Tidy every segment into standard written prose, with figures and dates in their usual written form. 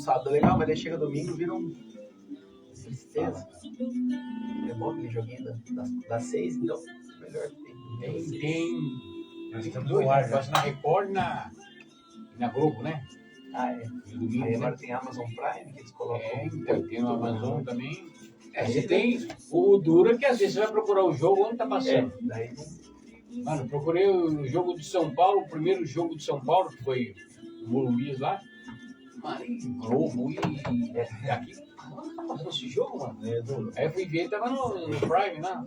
sábado é legal, mas daí chega domingo vira tristeza. É bom aquele joguinho das 6, então melhor que tem. Nós estamos no ar, passa na Record e na Globo, né? Domingo, aí agora tem Amazon Prime, que eles colocam. Então, tem no Amazon também. Você tem o duro que às vezes você vai procurar o jogo onde tá passando. Daí Mano, procurei o jogo de São Paulo, o primeiro jogo de São Paulo, que foi o Morumbi lá. Mano, e Globo e aqui. Onde tá passando esse jogo, mano? Aí eu fui ver, tava no Prime lá.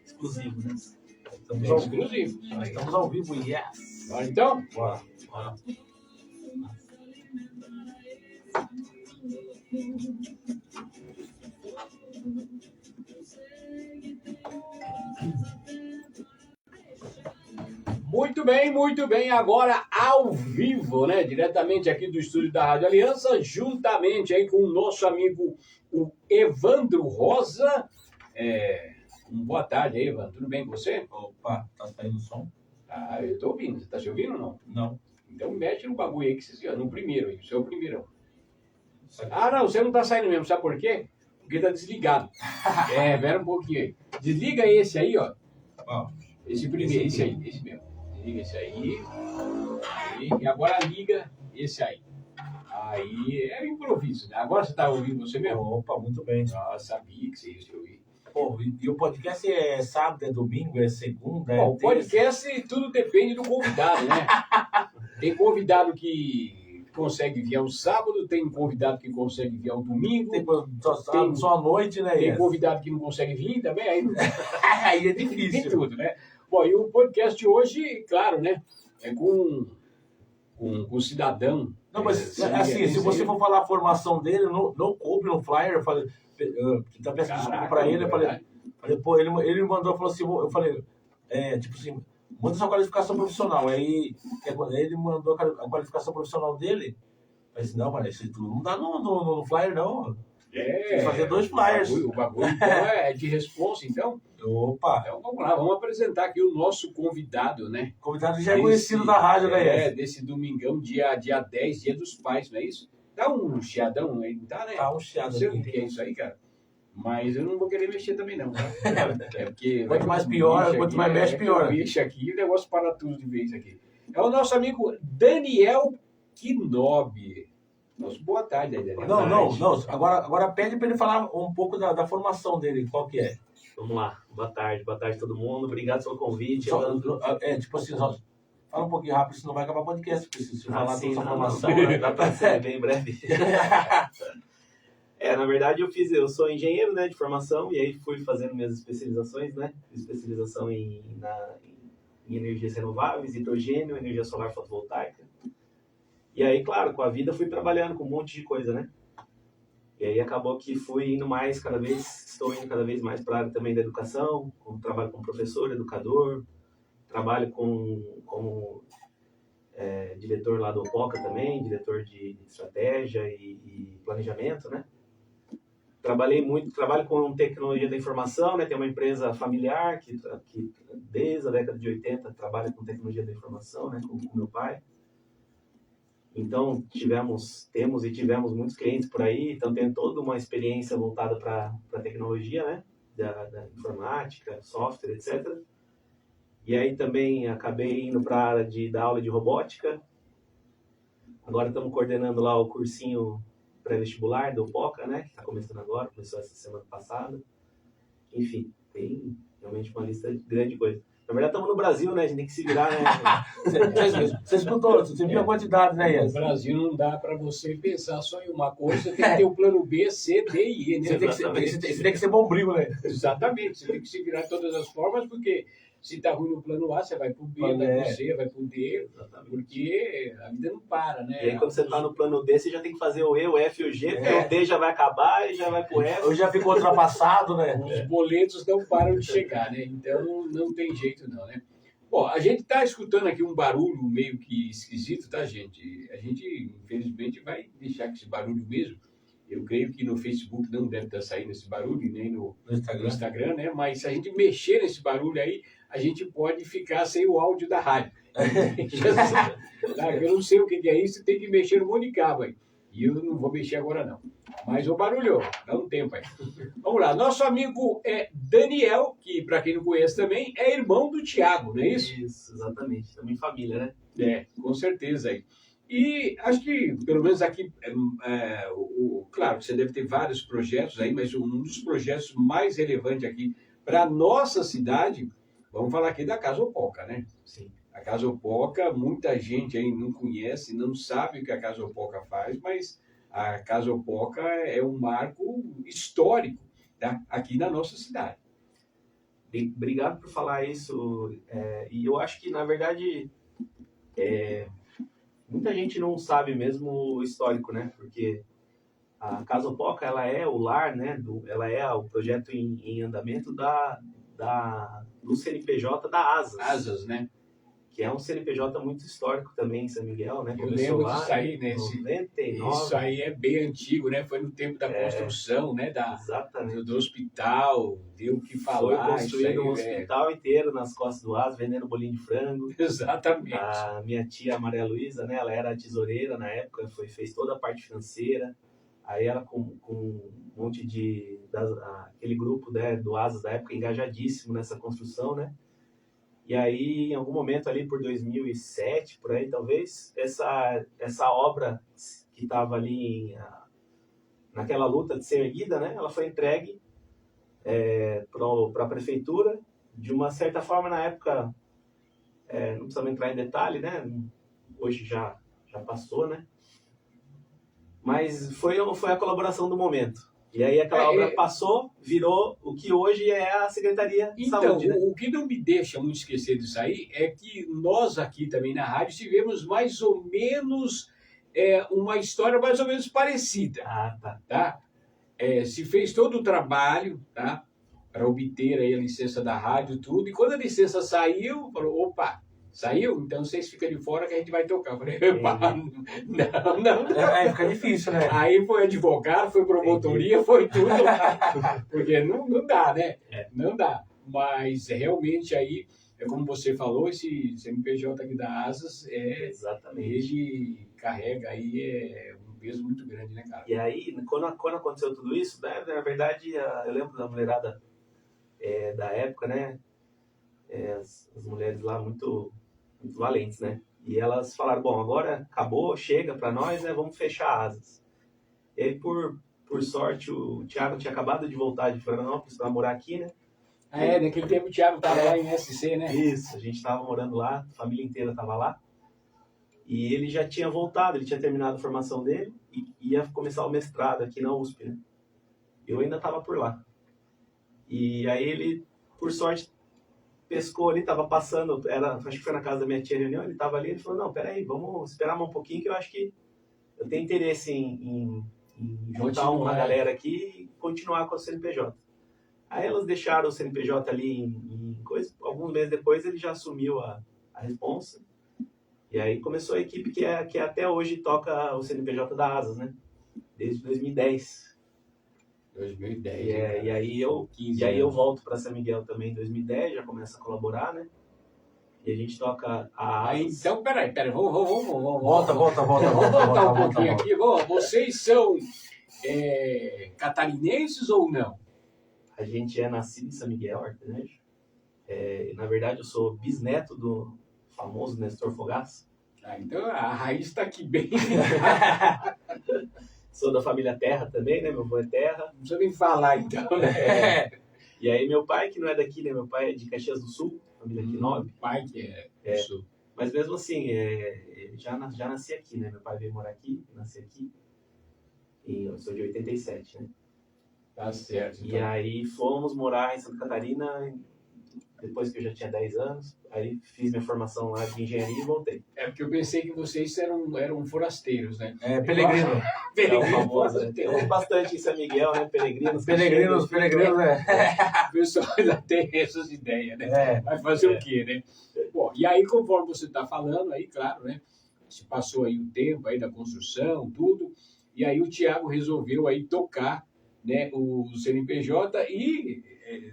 Exclusivo, né? Exclusivo. Nós estamos ao vivo, yes! Bora então? Bora. Muito bem. Agora ao vivo, né? Diretamente aqui do estúdio da Rádio Aliança, juntamente aí com o nosso amigo, o Evandro Rosa. Boa tarde aí, Evandro. Tudo bem com você? Opa, tá saindo o som? Ah, eu tô ouvindo. Você tá se ouvindo ou não? Não. Então mete no bagulho aí que você no primeiro aí. Você é o primeirão. Não, você não tá saindo mesmo. Sabe por quê? Porque tá desligado. Pera um pouquinho aí. Desliga esse aí, ó. Esse primeiro, esse aí, esse mesmo. Liga esse aí. E agora liga esse aí. Aí é improviso, né? Agora você tá ouvindo você mesmo? Opa, muito bem. Sabia que você ia ouvir. Pô, e o podcast é sábado, é domingo, é segunda, é o podcast tudo depende do convidado, né? Tem convidado que consegue vir ao sábado, tem convidado que consegue vir ao domingo. Tem só à noite, né? Tem convidado que não consegue vir também, aí, aí é difícil. Tem tudo, né? Bom, e o podcast hoje, claro, né? É com o cidadão. Não, mas assim, se você for falar a formação dele, no Cope, no Flyer, eu falei, tá peço desculpa pra ele, eu falei, pô, ele me mandou, falou assim, eu falei, tipo assim, manda sua qualificação profissional. Aí ele mandou a qualificação profissional dele, eu falei assim, não, mas isso tudo não dá no Flyer, não. Tem que fazer 2 flyers. O bagulho então é de responsa, então. Opa! Então vamos lá, vamos apresentar aqui o nosso convidado, né? O convidado já é conhecido da rádio, né? Desse domingão, dia 10, dia dos pais, não é isso? Dá um chiadão aí, tá, né? Tá um chiado. Não sei o que é isso aí, cara. Mas eu não vou querer mexer também, não. Tá? Porque quanto mais pior, quanto mais mexe, pior. Mexe aqui, o negócio para tudo de vez aqui. É o nosso amigo Daniel Quinobi. Nossa, boa tarde, Daniel. Não. Agora pede para ele falar um pouco da formação dele, qual que é? Vamos lá. Boa tarde a todo mundo. Obrigado pelo convite. Tipo assim, fala um pouquinho rápido, senão vai acabar o podcast. Porque se falar sim, da sua formação... Dá para ser bem breve. Na verdade eu sou engenheiro, né, de formação, e aí fui fazendo minhas especializações, né? Especialização em energias renováveis, hidrogênio, energia solar fotovoltaica. E aí, claro, com a vida fui trabalhando com um monte de coisa, né? E aí acabou que estou indo cada vez mais para a área também da educação, trabalho como professor, educador, trabalho como diretor lá do OPOCA também, diretor de estratégia e planejamento, né? Trabalho com tecnologia da informação, né? Tem uma empresa familiar que desde a década de 80 trabalha com tecnologia da informação, né? Com meu pai. Então, temos muitos clientes por aí, então tenho toda uma experiência voltada para a tecnologia, né? Da informática, software, etc. E aí também acabei indo para a área da aula de robótica. Agora estamos coordenando lá o cursinho pré-vestibular do POCA, né? Que está começando agora, começou essa semana passada. Enfim, tem realmente uma lista grande de coisas. Na verdade, estamos no Brasil, né? A gente tem que se virar, né? Você escutou, você viu a quantidade, né, Ian? No Brasil não dá para você pensar só em uma coisa, você tem que ter o plano B, C, D e E, né? Você tem que ser bombril, né? Exatamente, você tem que se virar de todas as formas, porque se está ruim no plano A, você vai para o B, vai para o C, vai para o D, porque a vida não para, né? E aí, quando você está no plano D, você já tem que fazer o E, o F e o G, porque o D já vai acabar e já vai para o F. Ou já ficou ultrapassado, né? Os boletos não param de chegar, né? Então, não tem jeito não, né? Bom, a gente está escutando aqui um barulho meio que esquisito, tá, gente? A gente, infelizmente, vai deixar com esse barulho mesmo. Eu creio que no Facebook não deve estar saindo esse barulho, nem no Instagram, né? Mas se a gente mexer nesse barulho aí, a gente pode ficar sem o áudio da rádio. Eu não sei o que é isso, tem que mexer no monte de cabo aí. E eu não vou mexer agora, não. Mas, ô Barulho, dá um tempo aí. Vamos lá. Nosso amigo Daniel, que para quem não conhece também, é irmão do Thiago, não é isso? Isso, exatamente. Também família, né? Com certeza aí. E acho que, pelo menos aqui, claro, você deve ter vários projetos aí, mas um dos projetos mais relevantes aqui para a nossa cidade, vamos falar aqui da Casa Opoca, né? Sim. A Casa Opoca, muita gente aí não conhece, não sabe o que a Casa Opoca faz, mas a Casa Opoca é um marco histórico, tá? Aqui na nossa cidade. Obrigado por falar isso. E eu acho que, na verdade, muita gente não sabe mesmo o histórico, né? Porque a Casa Opoca, ela é o lar, né? Ela é o projeto em andamento do CNPJ da Asas. Asas, né? Que é um CNPJ muito histórico também em São Miguel, né? Eu lembro disso aí, né? 99. Isso aí é bem antigo, né? Foi no tempo da construção, né? Exatamente. Do hospital, deu o que falar. Foi construído um hospital inteiro nas costas do Asas, vendendo bolinho de frango. Exatamente. A minha tia Maria Luísa, né? Ela era tesoureira na época, fez toda a parte financeira. Aí ela com um monte aquele grupo, né, do Asas da época, engajadíssimo nessa construção, né? E aí, em algum momento ali por 2007, por aí talvez, essa obra que estava ali naquela luta de ser erguida, né? Ela foi entregue para a prefeitura. De uma certa forma, na época, não precisamos entrar em detalhe, né? Hoje já passou, né? Mas foi a colaboração do momento. E aí aquela obra passou, virou o que hoje é a Secretaria de Saúde. Então, né? o que não me deixa muito esquecer disso aí é que nós aqui também na rádio tivemos mais ou menos uma história mais ou menos parecida. Tá? Se fez todo o trabalho, tá? Para obter aí a licença da rádio e tudo. E quando a licença saiu, falou, opa, saiu? Então vocês ficam de fora que a gente vai tocar. Eu falei, opa, não. Fica difícil, né? Aí foi advogado, foi promotoria, foi tudo. Porque não dá, né? Não dá. Mas realmente aí, como você falou, esse CNPJ aqui da Asas, Exatamente. Ele carrega aí um peso muito grande, né, cara? E aí, quando aconteceu tudo isso, né, na verdade, eu lembro da mulherada da época, né? As mulheres lá muito, muito valentes, né? E elas falaram, bom, agora acabou, chega pra nós, né? Vamos fechar Asas. E aí, por sorte, o Thiago tinha acabado de voltar de Florianópolis para morar aqui, né? Naquele tempo o Thiago estava lá em SC, né? Isso, a gente estava morando lá, a família inteira estava lá. E ele já tinha voltado, ele tinha terminado a formação dele e ia começar o mestrado aqui na USP, né? Eu ainda estava por lá. E aí ele, por sorte, pescou ali, estava passando, acho que foi na casa da minha tia reunião, ele estava ali, ele falou, não, peraí, vamos esperar mais um pouquinho que eu acho que eu tenho interesse em juntar uma galera aqui e continuar com o CNPJ. Aí elas deixaram o CNPJ ali em coisa, alguns meses depois ele já assumiu a responsa. E aí começou a equipe que até hoje toca o CNPJ da Asas, né? Desde 2010. 2010. E aí eu volto para São Miguel também em 2010, já começo a colaborar, né? E a gente toca a Asas. Então, peraí, vamos. Volta. Vamos voltar um pouquinho aqui. Vocês são catarinenses ou não? A gente é nascido em São Miguel, Arcanjo. Na verdade, eu sou bisneto do famoso Nestor Fogaça. Então a raiz está aqui bem. Sou da família Terra também, né? Meu avô é Terra. Não precisa nem falar, então, né? E aí meu pai, que não é daqui, né? Meu pai é de Caxias do Sul, família Quinob. Pai que é do Sul. Mas mesmo assim, já nasci aqui, né? Meu pai veio morar aqui, nasci aqui. E eu sou de 87, né? Tá certo. Então. E aí fomos morar em Santa Catarina depois que eu já tinha 10 anos. Aí fiz minha formação lá de engenharia e voltei. Porque eu pensei que vocês eram forasteiros, né? Peregrino. Famoso, né? Temos bastante em São Miguel, né? Peregrinos, O pessoal ainda tem essas ideias, né? Vai fazer o quê, né? Bom, e aí, conforme você está falando, aí, claro, né? Se passou aí o tempo aí da construção, tudo, e aí o Thiago resolveu aí tocar, né, o CNPJ e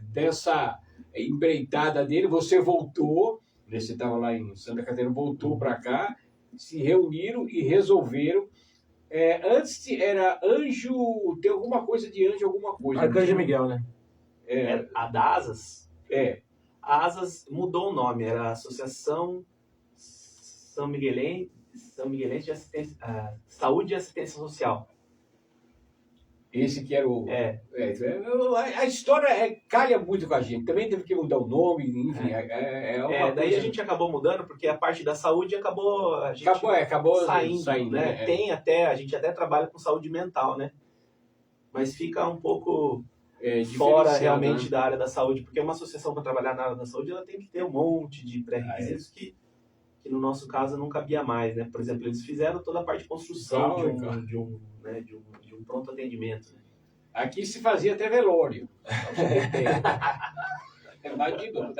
dessa empreitada dele, você voltou, né, você estava lá em Santa Catarina, voltou para cá, se reuniram e resolveram Antes era Anjo, tem alguma coisa de Anjo, alguma coisa. Arcanjo Miguel, né? A da Asas? É. A Asas mudou o nome, era a Associação São Miguelense de Assistência, Saúde e Assistência Social. Esse que era o... É. A história calha muito com a gente. Também teve que mudar o nome, enfim. Daí a gente acabou mudando, porque a parte da saúde acabou saindo, né? A gente até trabalha com saúde mental, né? Mas fica um pouco fora realmente, né, da área da saúde, porque uma associação para trabalhar na área da saúde, ela tem que ter um monte de pré-requisitos que no nosso caso não cabia mais, né? Por exemplo, eles fizeram toda a parte de construção de um pronto atendimento, né? Aqui se fazia até velório. Imagina.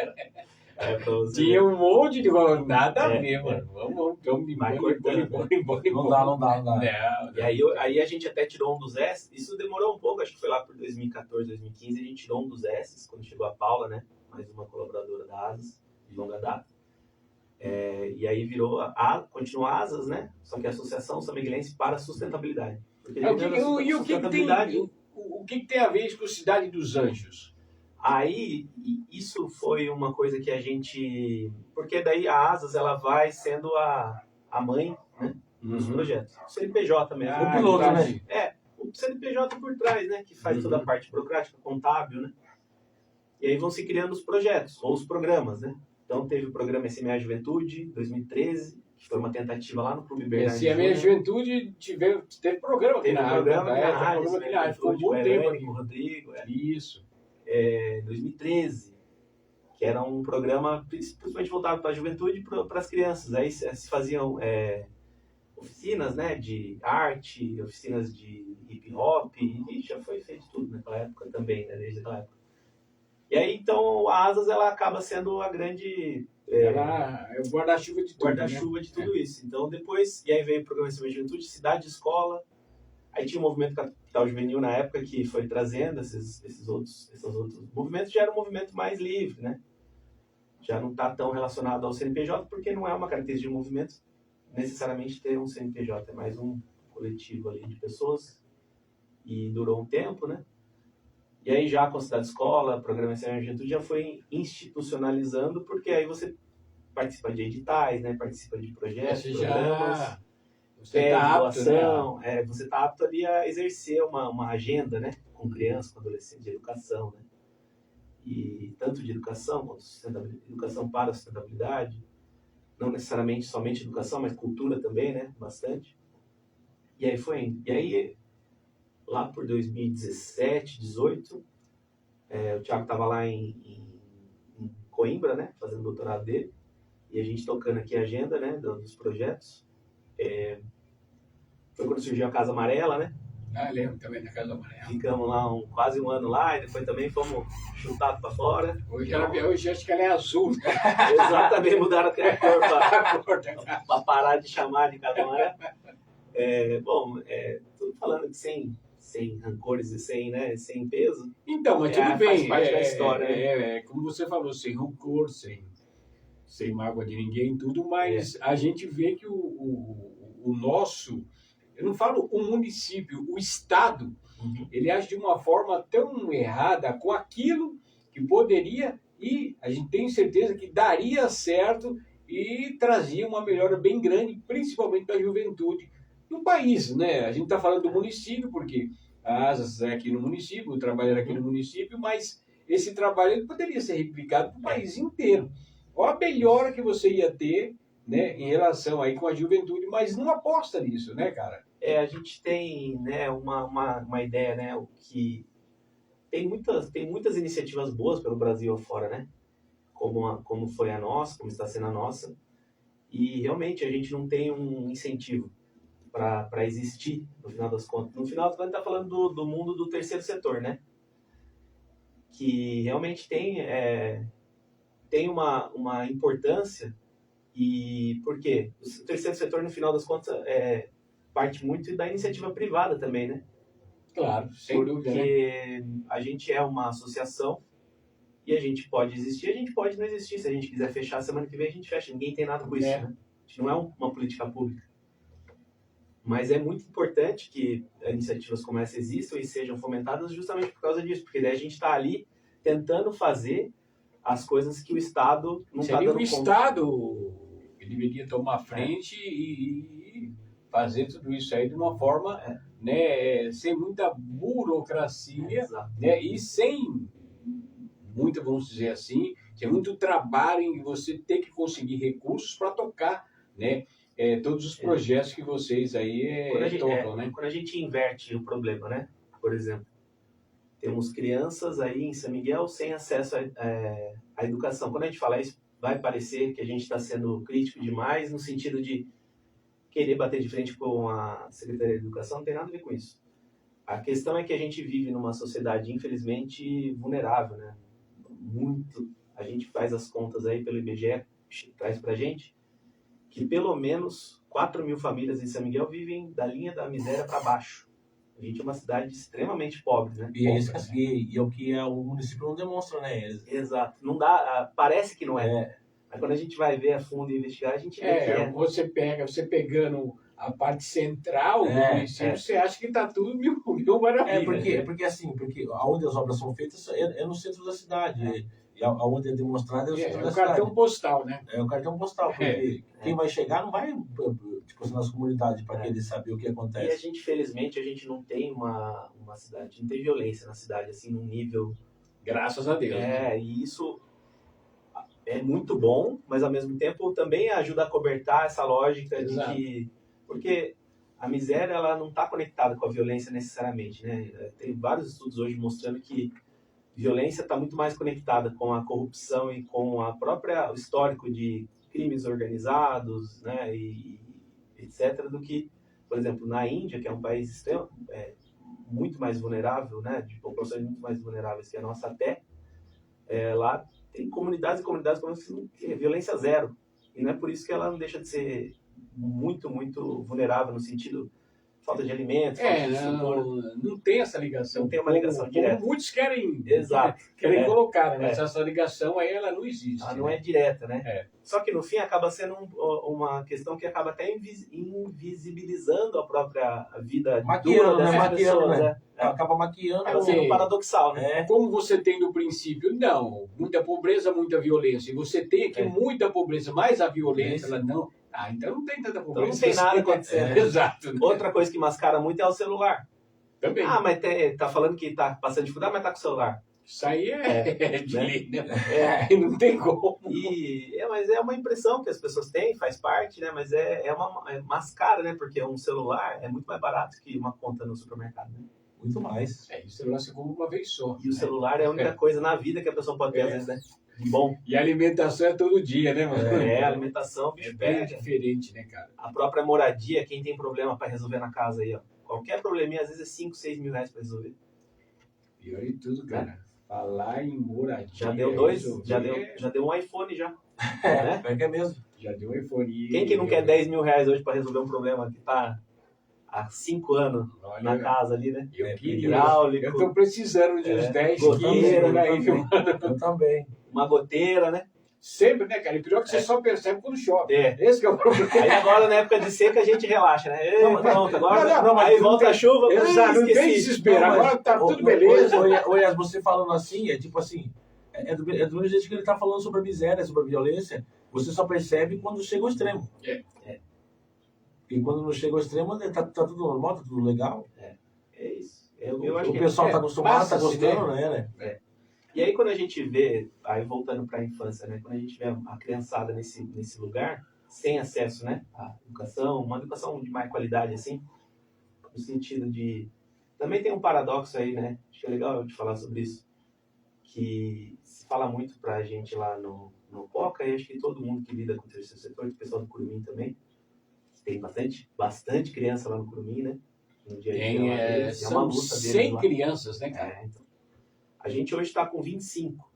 Tinha um monte de nada a ver, mano. Vamos embora. Não dá. E aí a gente até tirou um dos S. Isso demorou um pouco, acho que foi lá por 2014, 2015. A gente tirou um dos S, quando chegou a Paula, né? Mais uma colaboradora da Asas, de longa data. E aí continua a Asas, né? Só que a Associação São Miguelense para a Sustentabilidade. O que tem a ver isso com a Cidade dos Anjos? Aí, isso foi uma coisa que a gente... Porque daí a Asas, ela vai sendo a mãe, né, dos projetos. O CNPJ mesmo. O piloto, né? O CNPJ por trás, né? Que faz toda a parte burocrática, contábil, né? E aí vão se criando os projetos, ou os programas, né? Então teve o programa SMA Juventude, 2013, que foi uma tentativa lá no Clube Bernardo. SMA Juventude teve programa aqui na programa na rádio, ficou um bom tempo aqui. Com o Rodrigo. Isso. 2013, que era um programa principalmente voltado para a juventude e para as crianças. Aí se faziam oficinas, né, de arte, oficinas de hip hop, e já foi feito tudo naquela época também, né, desde aquela época. E aí, então, a Asas, ela acaba sendo a grande... ela é o guarda-chuva de tudo. De tudo isso. Então, depois... E aí veio o programa de juventude, cidade, escola. Aí tinha o movimento Capital Juvenil na época que foi trazendo esses outros movimentos. Já era um movimento mais livre, né? Já não está tão relacionado ao CNPJ, porque não é uma característica de movimento necessariamente ter um CNPJ. É mais um coletivo ali de pessoas. E durou um tempo, né? E aí já com a cidade escola, programa SMA Juventude já foi institucionalizando, porque aí você participa de editais, né? Participa de projetos, programas, você está apto, né? Você está apto ali a exercer uma agenda, né? Com crianças, com adolescentes, de educação, né? E tanto de educação quanto educação para a sustentabilidade, não necessariamente somente educação, mas cultura também, né? Bastante. E aí foi indo. E aí lá por 2017, 2018, o Thiago estava lá em Coimbra, né, fazendo o doutorado dele, e a gente tocando aqui a agenda, né, dos projetos. Foi quando surgiu a Casa Amarela, né? Lembro também da Casa Amarela. Ficamos lá quase um ano lá, e depois também fomos chutados para fora. Hoje acho que ela é azul. Exatamente, mudaram até a cor para parar de chamar de Casa Amarela. Tudo falando que sem rancores e sem peso. Então, mas tudo bem. Faz parte da história. Como você falou, sem rancor, sem mágoa de ninguém, tudo, mas a gente vê que o nosso, eu não falo o município, o Estado, ele age de uma forma tão errada com aquilo que poderia e a gente tem certeza que daria certo e trazia uma melhora bem grande, principalmente para a juventude do país, né? A gente está falando do município, porque a Asas é aqui no município, o trabalho era aqui no município, mas esse trabalho ele poderia ser replicado para o país inteiro. Olha a melhora que você ia ter, né, em relação aí com a juventude, mas não aposta nisso, né, cara? A gente tem, né, uma ideia, né, o que tem muitas iniciativas boas pelo Brasil afora, né? Como foi a nossa, como está sendo a nossa, e realmente a gente não tem um incentivo para existir, no final das contas. No final das contas, a gente está falando do mundo do terceiro setor, né? Que realmente tem uma importância. E por quê? O terceiro setor, no final das contas, parte muito da iniciativa privada também, né? Claro, sem dúvida. Porque a gente é uma associação e a gente pode existir, a gente pode não existir. Se a gente quiser fechar semana que vem, a gente fecha. Ninguém tem nada com isso, né? A gente não é uma política pública. Mas é muito importante que iniciativas como essa existam e sejam fomentadas justamente por causa disso, porque daí a gente está ali tentando fazer as coisas que o Estado não está Seria dando o conta. Estado que deveria tomar frente e fazer tudo isso aí de uma forma, né, sem muita burocracia, Exato. né, e sem muita, vamos dizer assim, sem muito trabalho em você ter que conseguir recursos para tocar, né, todos os projetos que vocês aí tocam, né? Quando a gente inverte o problema, né? Por exemplo, temos crianças aí em São Miguel sem acesso à educação. Quando a gente fala isso, vai parecer que a gente está sendo crítico demais no sentido de querer bater de frente com a Secretaria de Educação, não tem nada a ver com isso. A questão é que a gente vive numa sociedade, infelizmente, vulnerável, né? Muito. A gente faz as contas aí pelo IBGE, traz pra gente, que pelo menos 4.000 famílias em São Miguel vivem da linha da miséria para baixo. A gente é uma cidade extremamente pobre, né? E é o que o município não demonstra, né? Exato. Não dá, parece que não é. Mas quando a gente vai ver a fundo e investigar, a gente vê que é. Você pegando a parte central do município, você acha que está tudo mil maravilha. Porque onde as obras são feitas é no centro da cidade. E aonde é demonstrado é o centro da cidade. É o cartão postal, né? É o cartão postal, porque quem vai chegar não vai nas comunidades para querer saber o que acontece. E a gente, felizmente, a gente não tem uma cidade, não tem violência na cidade, assim, num nível... Graças a Deus. E isso é muito bom, mas ao mesmo tempo também ajuda a cobertar essa lógica de que... Porque a miséria, ela não está conectada com a violência necessariamente, né? Tem vários estudos hoje mostrando que violência está muito mais conectada com a corrupção e com o histórico de crimes organizados, né, e etc., do que, por exemplo, na Índia, que é um país muito mais vulnerável, né, de populações muito mais vulneráveis que a nossa até, lá tem comunidades e comunidades com violência zero. E não é por isso que ela não deixa de ser muito, muito vulnerável no sentido falta de alimentos, falta de estrutura. Não tem essa ligação. Não tem uma ligação direta. Como muitos querem colocar, né? Mas essa ligação aí, ela não existe. Ela não é direta, né? Só que no fim acaba sendo uma questão que acaba até invisibilizando a própria vida dura dessas pessoas, né? Acaba maquiando. Acaba sendo paradoxal, né? Como você tem no princípio, não, muita pobreza, muita violência. E você tem aqui muita pobreza, mais a violência, ela não... então não tem tanta pobreza. Então não tem nada acontecendo. Exato. Né? Outra coisa que mascara muito é o celular. Também. Mas tá falando que tá passando dificuldade, mas tá com o celular. Isso aí de lei, né? Não tem como. Mas é uma impressão que as pessoas têm, faz parte, né? Mas é mascara, né? Porque um celular é muito mais barato que uma conta no supermercado, né? Muito mais. E o celular você compra uma vez só. E o celular é a única coisa na vida que a pessoa pode ter, às vezes, né? Bom. E a alimentação é todo dia, né, mano? A alimentação, bicho, bem diferente, né, cara? A própria moradia, quem tem problema para resolver na casa aí, ó. Qualquer probleminha, às vezes é 5, 6 mil reais para resolver. Pior de tudo, cara. Falar em moradia. Já deu já deu um iPhone já. Né? É que é mesmo. Já deu um iPhone. Quem que não quer 10 mil reais hoje para resolver um problema que tá há 5 anos na casa ali, né? Eu hidráulico. Eu tô precisando de uns 10, 15 aí, eu também. Uma goteira, né? Sempre, né, cara? E pior que você só percebe quando chove. Esse que é o problema. Aí agora, na época de seca, a gente relaxa, né? Aí volta a chuva. Exato, não tem desespero. Agora tá tudo beleza. Olha, você falando assim, é tipo assim, do mesmo jeito que ele tá falando sobre a miséria, sobre a violência, você só percebe quando chega ao extremo. E quando não chega ao extremo, tá tudo normal, tá tudo legal. É isso. Eu acho o pessoal tá acostumado, tá gostando, né? E aí quando a gente vê, aí voltando para a infância, né, quando a gente vê a criançada nesse lugar, sem acesso, né, à educação, uma educação de mais qualidade, assim, no sentido de... Também tem um paradoxo aí, né, acho que é legal eu te falar sobre isso, que se fala muito pra gente lá no POCA, e acho que todo mundo que lida com o terceiro setor, o pessoal do Curumim também, tem bastante criança lá no Curumim, né, no dia a dia. É uma luta deles 100 lá. crianças, né, cara? Então. A gente hoje está com 25,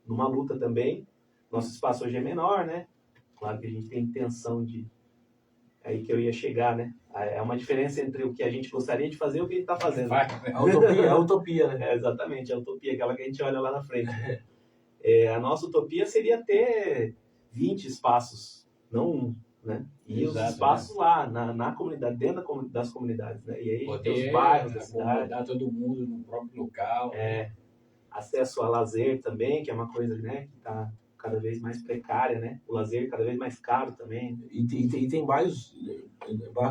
numa luta também. Nosso espaço hoje é menor, né? Claro que a gente tem intenção de... Aí que eu ia chegar, né? É uma diferença entre o que a gente gostaria de fazer e o que a gente está fazendo. A utopia, né? Exatamente, a utopia, aquela que a gente olha lá na frente. A nossa utopia seria ter 20 espaços, não né? E os Exato, espaços lá, na comunidade, dentro das comunidades, né? E aí Poder os bairros da cidade. acomodar todo mundo no próprio local. Acesso a lazer também, que é uma coisa, né, que está cada vez mais precária, né? O lazer cada vez mais caro também. E tem bairros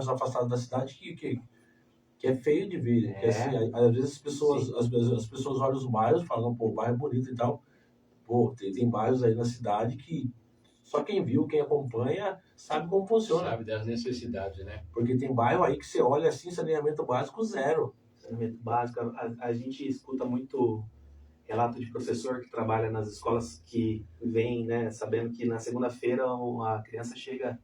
afastados da cidade que é feio de ver. Que, assim, às vezes as pessoas olham os bairros e falam, pô, o bairro é bonito e tal. Pô, tem bairros aí na cidade que só quem viu, quem acompanha, sabe como funciona. Sabe das necessidades, né? Porque tem bairro aí que você olha assim, saneamento básico zero. Saneamento básico, a gente escuta muito relato de professor que trabalha nas escolas que vem, né, sabendo que na segunda-feira a criança chega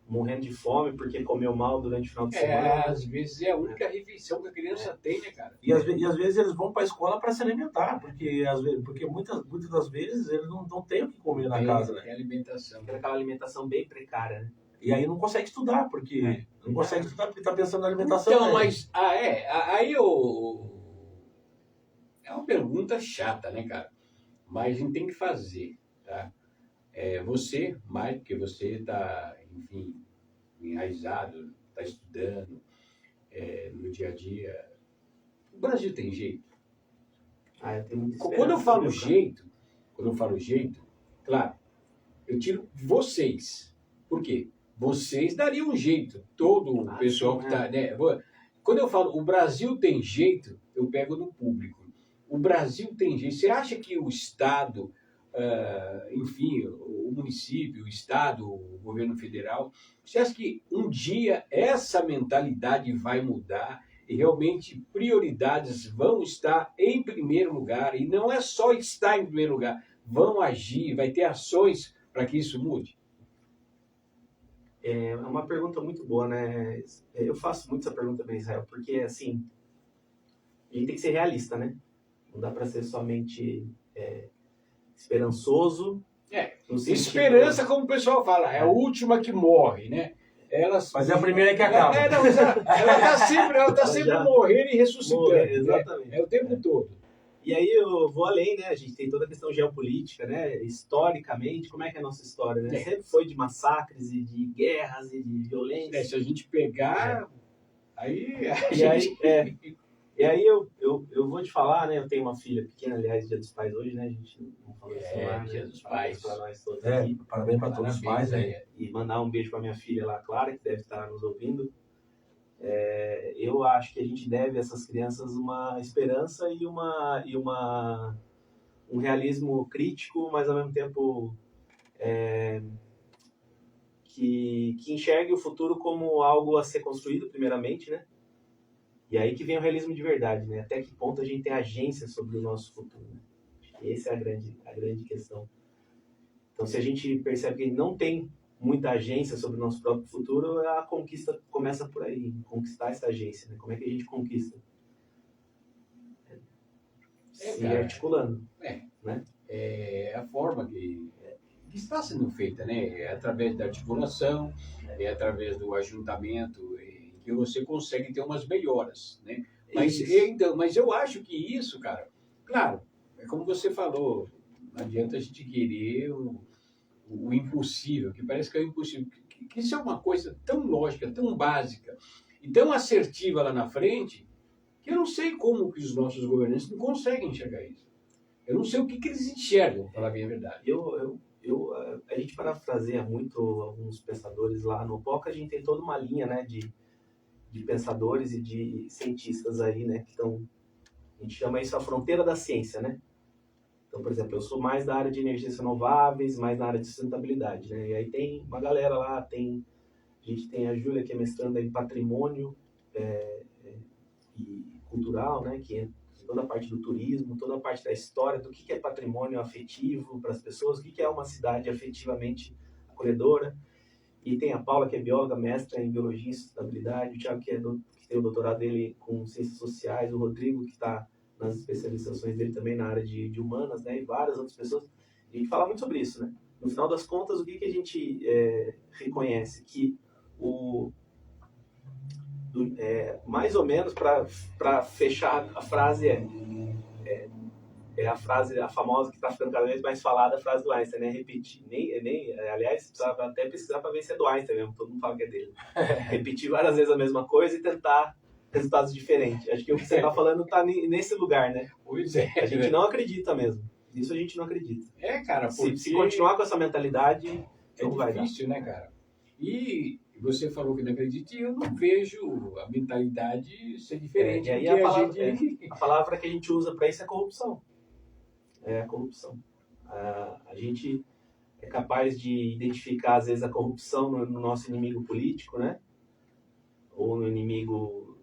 morrendo de fome porque comeu mal durante o final de semana. Às vezes é a única refeição que a criança tem, né, cara? E às vezes eles vão para a escola para se alimentar, porque muitas das vezes eles não têm o que comer na casa, né? Tem alimentação. Tem aquela alimentação bem precária, né? E aí não consegue estudar, porque está pensando na alimentação. Então, mas aí é uma pergunta chata, né, cara? Mas a gente tem que fazer, tá? Você, mais porque você está, enfim, enraizado, está estudando no dia a dia. O Brasil tem jeito. Eu tenho muita Quando eu falo esperança, jeito, claro, eu tiro vocês. Por quê? Vocês dariam um jeito. Todo o pessoal que está... Né? Quando eu falo o Brasil tem jeito, eu pego no público. O Brasil tem jeito. Você acha que o Estado, enfim, o município, o Estado, o governo federal, você acha que um dia essa mentalidade vai mudar e realmente prioridades vão estar em primeiro lugar? E não é só estar em primeiro lugar, vão agir, vai ter ações para que isso mude? É uma pergunta muito boa, né? Eu faço muito essa pergunta para Israel, porque, assim, a gente tem que ser realista, né? Não dá para ser somente esperançoso. Esperança, como o pessoal fala, é a última que morre, né? Mas é a primeira que acaba. Ela está sempre morrendo e ressuscitando. Exatamente. Né? É o tempo todo. E aí eu vou além, né? A gente tem toda a questão geopolítica, né? Historicamente, como é que é a nossa história, né? Sempre foi de massacres e de guerras e de violência. Se a gente pegar, E aí eu vou te falar, né? Eu tenho uma filha pequena, aliás, Dia dos Pais hoje, né? A gente não falou isso lá, né? Dia dos Pais. Para nós todos aqui. Parabéns para todos os pais aí. E mandar um beijo para minha filha lá, Clara, que deve estar nos ouvindo. Eu acho que a gente deve a essas crianças uma esperança e um realismo crítico, mas ao mesmo tempo que enxergue o futuro como algo a ser construído, primeiramente, né? E aí que vem o realismo de verdade, né? Até que ponto a gente tem agência sobre o nosso futuro, né? Essa é a grande questão. Então, se a gente percebe que não tem muita agência sobre o nosso próprio futuro, a conquista começa por aí, conquistar essa agência, né? Como é que a gente conquista? Se articulando, né? É a forma que está sendo feita, né? É através da articulação, é através do ajuntamento, que você consegue ter umas melhoras, né? Mas eu acho que isso, cara, claro, é como você falou, não adianta a gente querer o impossível, que parece que é o impossível, que isso é uma coisa tão lógica, tão básica e tão assertiva lá na frente, que eu não sei como que os nossos governantes não conseguem enxergar isso. Eu não sei o que eles enxergam, para falar bem a verdade. A gente parafraseia muito alguns pensadores lá no POC, a gente tem toda uma linha, né, de pensadores e de cientistas aí, né, que estão, a gente chama isso a fronteira da ciência, né? Então, por exemplo, eu sou mais da área de energias renováveis, mais na área de sustentabilidade, né? E aí tem uma galera lá, a gente tem a Júlia, que é mestranda em patrimônio e cultural, né, que é toda a parte do turismo, toda a parte da história, do que é patrimônio afetivo para as pessoas, o que é uma cidade afetivamente acolhedora. E tem a Paula, que é bióloga, mestra em biologia e sustentabilidade, o Thiago, que tem o doutorado dele com ciências sociais, o Rodrigo, que está nas especializações dele também na área de humanas, né, e várias outras pessoas. A gente fala muito sobre isso, né? No final das contas, o que a gente reconhece? Que mais ou menos, para fechar a frase, é a frase, a famosa que está ficando cada vez mais falada, a frase do Einstein, né? Repetir, aliás, precisava até pesquisar para ver se é do Einstein mesmo, todo mundo fala que é dele. Repetir várias vezes a mesma coisa e tentar resultados diferentes. Acho que o que você está falando está nesse lugar, né? Pois é. A gente não acredita mesmo. Nisso a gente não acredita. Cara, porque... Se continuar com essa mentalidade, não vai dar. É difícil, né, cara? E você falou que não acredita e eu não vejo a mentalidade ser diferente. E aí a palavra que a gente usa para isso é corrupção. É a corrupção. A gente é capaz de identificar, às vezes, a corrupção no nosso inimigo político, né? Ou no inimigo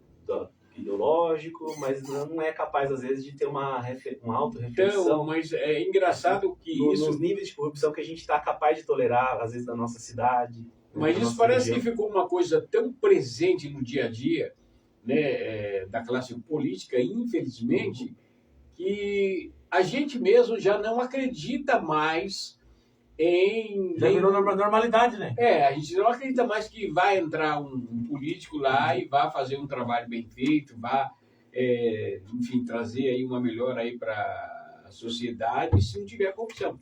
ideológico, mas não é capaz, às vezes, de ter uma auto-reflexão. Então, mas é engraçado que isso... Nos níveis de corrupção que a gente está capaz de tolerar, às vezes, na nossa cidade. Mas isso parece que ficou uma coisa tão presente no dia a dia, né, da classe política, infelizmente, que a gente mesmo já não acredita mais em... Já virou normalidade, né? A gente não acredita mais que vai entrar um político lá e vai fazer um trabalho bem feito, vai, enfim, trazer aí uma melhora aí para a sociedade se não tiver corrupção.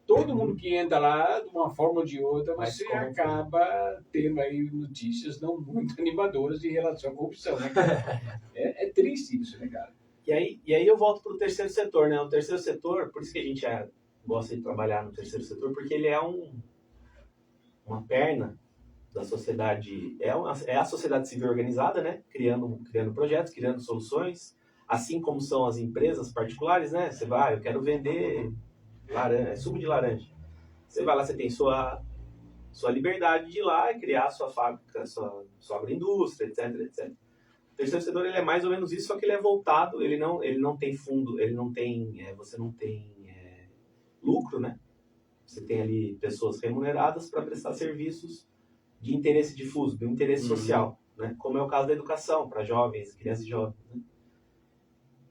Todo mundo que entra lá, de uma forma ou de outra, você acaba tendo aí notícias não muito animadoras em relação à corrupção, né, cara? É triste isso, né, cara? E aí eu volto para o terceiro setor, né? O terceiro setor, por isso que a gente gosta de trabalhar no terceiro setor, porque ele é uma perna da sociedade, é a sociedade civil organizada, né? Criando projetos, criando soluções, assim como são as empresas particulares, né? Você vai, eu quero vender suco de laranja. Você vai lá, você tem sua liberdade de ir lá e criar sua fábrica, sua agroindústria, etc, etc. O terceiro setor ele é mais ou menos isso, só que ele é voltado, ele não tem fundo, ele não tem, você não tem lucro, né? Você tem ali pessoas remuneradas para prestar serviços de interesse difuso, de interesse social, né? Como é o caso da educação para jovens, crianças e jovens, né?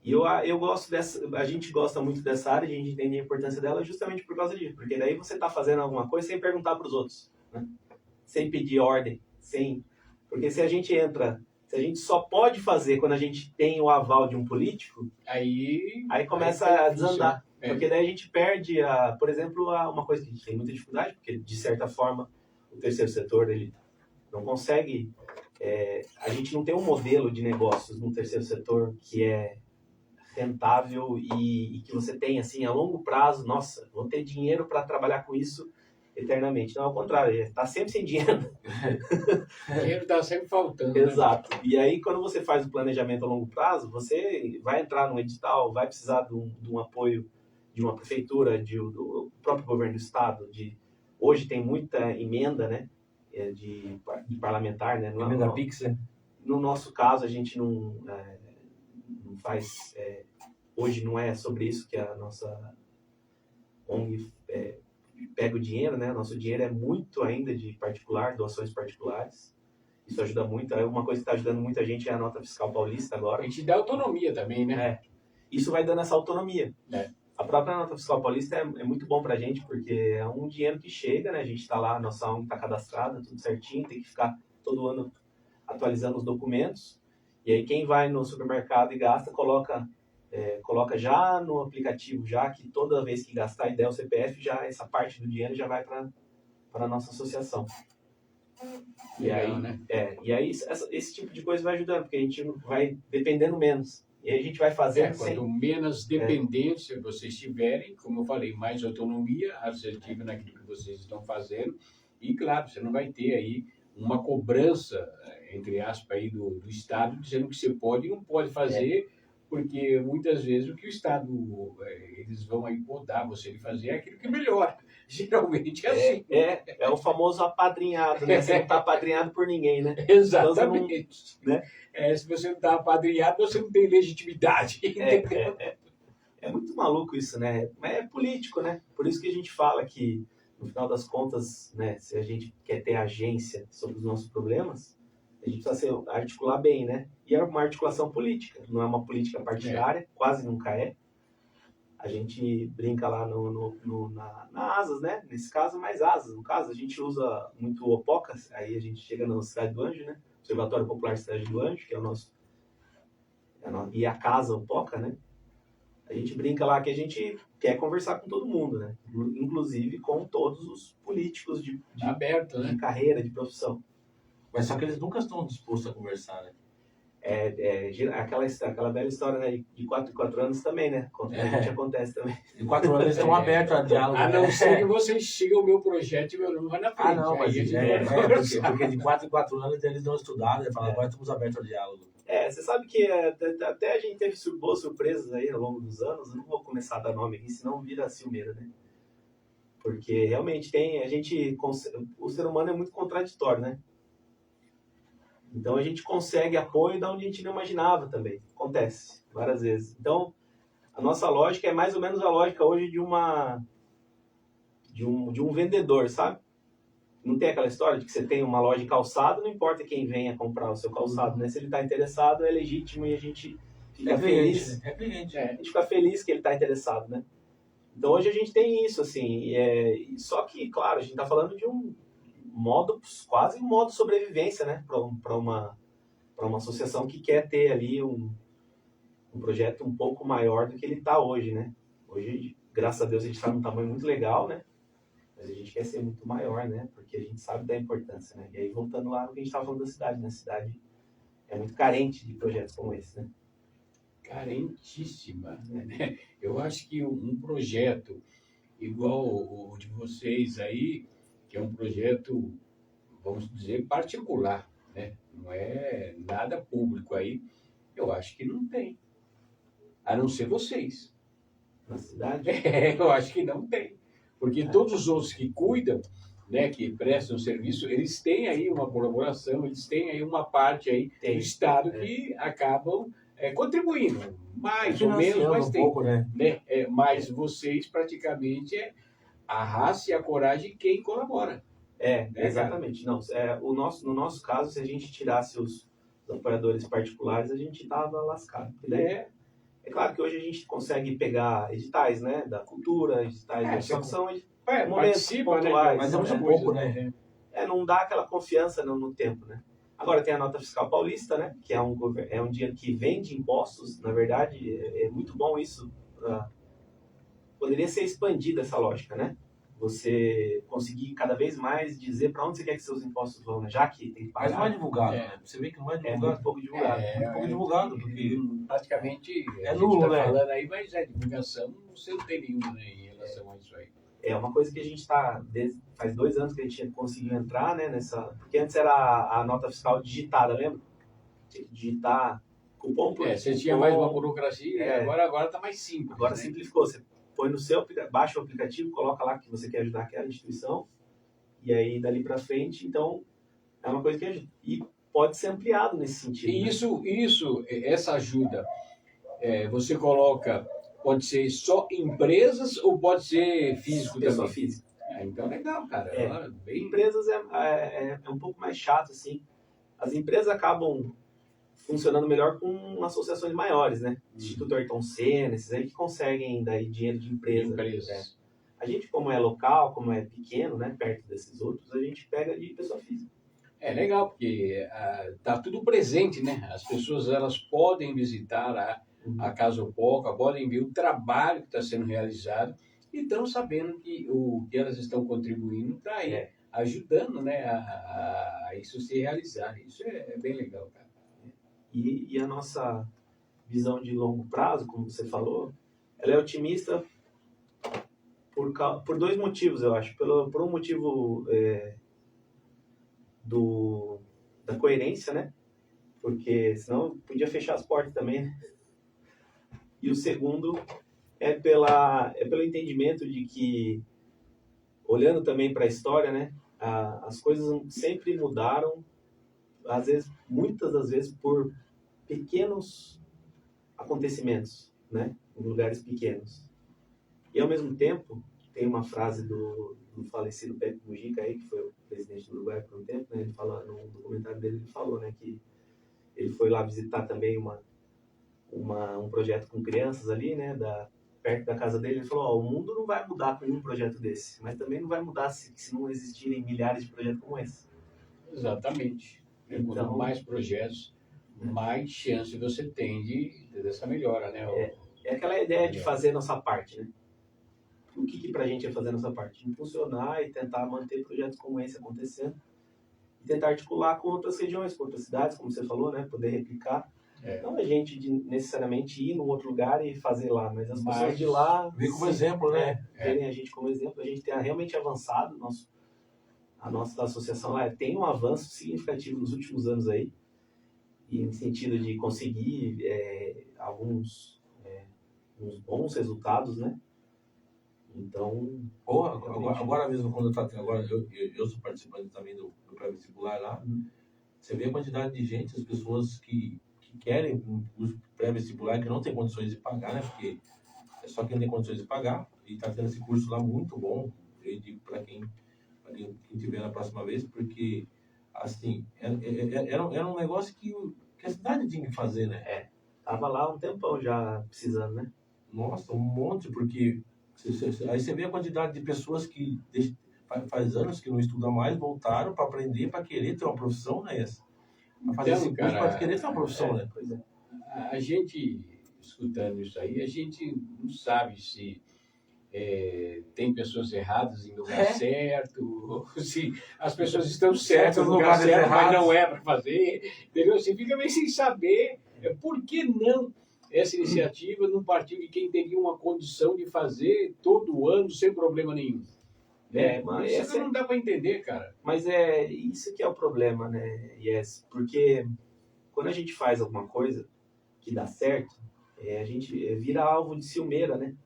E eu gosto a gente gosta muito dessa área, a gente entende a importância dela justamente por causa disso, porque daí você está fazendo alguma coisa sem perguntar para os outros, né? Sem pedir ordem, porque se a gente só pode fazer quando a gente tem o aval de um político, aí começa a desandar. Porque daí a gente perde, por exemplo, uma coisa que a gente tem muita dificuldade, porque de certa forma o terceiro setor ele não consegue, a gente não tem um modelo de negócios no terceiro setor que é rentável e que você tem assim a longo prazo, nossa, vou ter dinheiro para trabalhar com isso eternamente. Não, ao contrário, está sempre sem dinheiro. Dinheiro está sempre faltando. Exato. Né? E aí, quando você faz o planejamento a longo prazo, você vai entrar num edital, vai precisar de um apoio de uma prefeitura, do próprio governo do estado. Hoje tem muita emenda, né, de parlamentar. Né? Emenda PIX, né? No nosso caso, a gente não faz... hoje não é sobre isso que a nossa ONG pega o dinheiro, né? Nosso dinheiro é muito ainda de particular, doações particulares. Isso ajuda muito. Uma coisa que está ajudando muita gente é a nota fiscal paulista agora. A gente dá autonomia também, né? Isso vai dando essa autonomia. A própria nota fiscal paulista é muito bom para a gente, porque é um dinheiro que chega, né? A gente está lá, nossa ONG está cadastrada, tudo certinho, tem que ficar todo ano atualizando os documentos. E aí quem vai no supermercado e gasta, coloca já no aplicativo, já que toda vez que gastar e der o CPF, já essa parte do dinheiro já vai para a nossa associação. Legal, né? E aí esse tipo de coisa vai ajudando, porque a gente vai dependendo menos. E aí a gente vai fazendo quanto menos dependência vocês tiverem, como eu falei, mais autonomia assertiva naquilo que vocês estão fazendo. E, claro, você não vai ter aí uma cobrança, entre aspas, aí do Estado, dizendo que você pode e não pode fazer, porque muitas vezes o que o Estado, eles vão aí podar você de fazer é aquilo que melhora. Geralmente é assim. É o famoso apadrinhado, né? Você não está apadrinhado por ninguém, né? Exatamente. Então, né? Se você não está apadrinhado, você não tem legitimidade. É muito maluco isso, né? Mas é político, né? Por isso que a gente fala que, no final das contas, né, se a gente quer ter agência sobre os nossos problemas, a gente precisa articular bem, né? E é uma articulação política, não é uma política partidária, quase nunca é. A gente brinca lá na ASAS, né? Nesse caso, mais ASAS. No caso, a gente usa muito o OPOCA, aí a gente chega na Cidade do Anjo, né? Observatório Popular Cidade do Anjo, que é o nosso... e a casa OPOCA, né? A gente brinca lá que a gente quer conversar com todo mundo, né? Inclusive com todos os políticos de Aberto, né? carreira, de profissão. Mas só que eles nunca estão dispostos a conversar, né? Aquela velha história, né? De 4 em 4 anos também, né? A gente acontece também. De 4 anos eles estão abertos a diálogo. A não ser que você siga o meu projeto e meu nome vai na frente. Não, mas aí a gente vai conversar. porque de 4 em 4 anos eles não estudaram, eles falam, agora estamos abertos ao diálogo. Você sabe que até a gente teve boas surpresas aí ao longo dos anos. Eu não vou começar a dar nome aqui, senão vira ciumeira, né? Porque realmente o ser humano é muito contraditório, né? Então a gente consegue apoio de onde a gente não imaginava também. Acontece várias vezes. Então a nossa lógica é mais ou menos a lógica hoje de um vendedor, sabe? Não tem aquela história de que você tem uma loja de calçado, não importa quem venha comprar o seu calçado, né? Se ele está interessado, é legítimo e a gente fica feliz. É cliente. A gente fica feliz que ele está interessado, né? Então hoje a gente tem isso, assim. Só que, claro, a gente está falando de quase um modo de sobrevivência, né? Para uma associação que quer ter ali um projeto um pouco maior do que ele está hoje, né? Hoje, graças a Deus, a gente está num tamanho muito legal, né? Mas a gente quer ser muito maior, né? Porque a gente sabe da importância, né? E aí, voltando lá no que a gente estava falando da cidade, né? A cidade é muito carente de projetos como esse, né? Carentíssima, né? Eu acho que um projeto igual o de vocês aí, que é um projeto, vamos dizer, particular, né? Não é nada público aí, eu acho que não tem. A não ser vocês. Na cidade? Eu acho que não tem. Porque todos os outros que cuidam, né, que prestam serviço, eles têm aí uma colaboração, eles têm aí uma parte aí do Estado que acabam contribuindo, mais ou menos, mas tem. Pouco, né? Mas vocês praticamente a raça e a coragem quem colabora. Exatamente. Não, no nosso caso, se a gente tirasse os apoiadores particulares, a gente estava lascado. É claro que hoje a gente consegue pegar editais, né, da cultura, editais só que são momentos pontuais. Né? Mas é muito pouco, né? Não dá aquela confiança no tempo, né? Agora tem a nota fiscal paulista, né, que é um dinheiro que vem de impostos, na verdade, é muito bom isso. Poderia ser expandida essa lógica, né? Você conseguir cada vez mais dizer para onde você quer que seus impostos vão, né? Já que tem que pagar. Mas não é divulgado, né? Você vê que não é divulgado. É muito pouco divulgado. Muito pouco divulgado, porque praticamente é nulo, tá né? falando aí, mas divulgação você não tem nenhuma, né, em relação a isso aí. É uma coisa que a gente está, faz 2 anos que a gente conseguiu entrar, né, porque antes era a nota fiscal digitada, lembra? Tinha que digitar cupom por cupom. Você tinha mais uma burocracia, agora está mais simples. Agora simplificou, você põe no seu, baixa o aplicativo, coloca lá que você quer ajudar aquela instituição, e aí dali para frente, então, é uma coisa que ajuda. E pode ser ampliado nesse sentido. E essa ajuda, você coloca, pode ser só empresas ou pode ser físico Pessoa também? física. Então legal, cara. Empresas é um pouco mais chato, assim. As empresas acabam funcionando melhor com associações maiores, né? Instituto Ayrton Senna, esses aí que conseguem daí dinheiro de empresas. A gente, como é local, como é pequeno, né, perto desses outros, a gente pega de pessoa física. É legal, porque tá tudo presente, né? As pessoas, elas podem visitar a Casa Opoca, podem ver o trabalho que está sendo realizado e estão sabendo que o que elas estão contribuindo está aí, ajudando, né, a isso se realizar. Isso é bem legal, cara. E a nossa visão de longo prazo, como você falou, ela é otimista por 2 motivos, eu acho. Por um motivo da coerência, né? Porque senão podia fechar as portas também, né? E o segundo é pelo entendimento de que, olhando também para a história, né? As coisas sempre mudaram, às vezes, muitas das vezes, por pequenos acontecimentos, né? Em lugares pequenos. E, ao mesmo tempo, tem uma frase do falecido Pepe Mujica, aí, que foi o presidente do Uruguai por um tempo, né? Ele fala, no documentário dele, ele falou, né, que ele foi lá visitar também um projeto com crianças ali, né, perto da casa dele. Ele falou, o mundo não vai mudar com um projeto desse, mas também não vai mudar se não existirem milhares de projetos como esse. Exatamente. Quanto mais projetos, mais chance você tem dessa melhora, né? É aquela ideia de fazer a nossa parte, né? O que pra gente é fazer a nossa parte? Impulsionar e tentar manter projetos como esse acontecendo. E tentar articular com outras regiões, com outras cidades, como você falou, né? Poder replicar. Não a gente necessariamente ir num outro lugar e fazer lá, mas as pessoas de lá... Ver como exemplo, né? Terem a gente como exemplo. A gente tem realmente avançado. A nossa associação lá tem um avanço significativo nos últimos anos aí. E no sentido de conseguir alguns uns bons resultados, né? Então... Agora mesmo, quando eu sou participante também do pré-vestibular lá, você vê a quantidade de gente, as pessoas que querem um curso pré-vestibular, que não tem condições de pagar, né? Porque é só quem tem condições de pagar, e está tendo esse curso lá muito bom, eu digo para quem tiver na próxima vez, porque, assim, era um negócio que a cidade tinha que fazer, né? Tava lá um tempão já precisando, né? Nossa, um monte, porque aí você vê a quantidade de pessoas que faz anos que não estudam mais, voltaram para aprender, para querer ter uma profissão, né? Para fazer esse curso, para querer ter uma profissão, né? Pois é. A gente, escutando isso aí, a gente não sabe se tem pessoas erradas em lugar certo, se as pessoas estão certas no lugar certo, mas não é para fazer, entendeu? Você fica meio sem saber por que não essa iniciativa não partiu de quem teria uma condição de fazer todo ano sem problema nenhum. Mas isso não dá para entender, cara. Mas isso que é o problema, né, Yes? Porque quando a gente faz alguma coisa que dá certo, a gente vira alvo de ciumeira, né?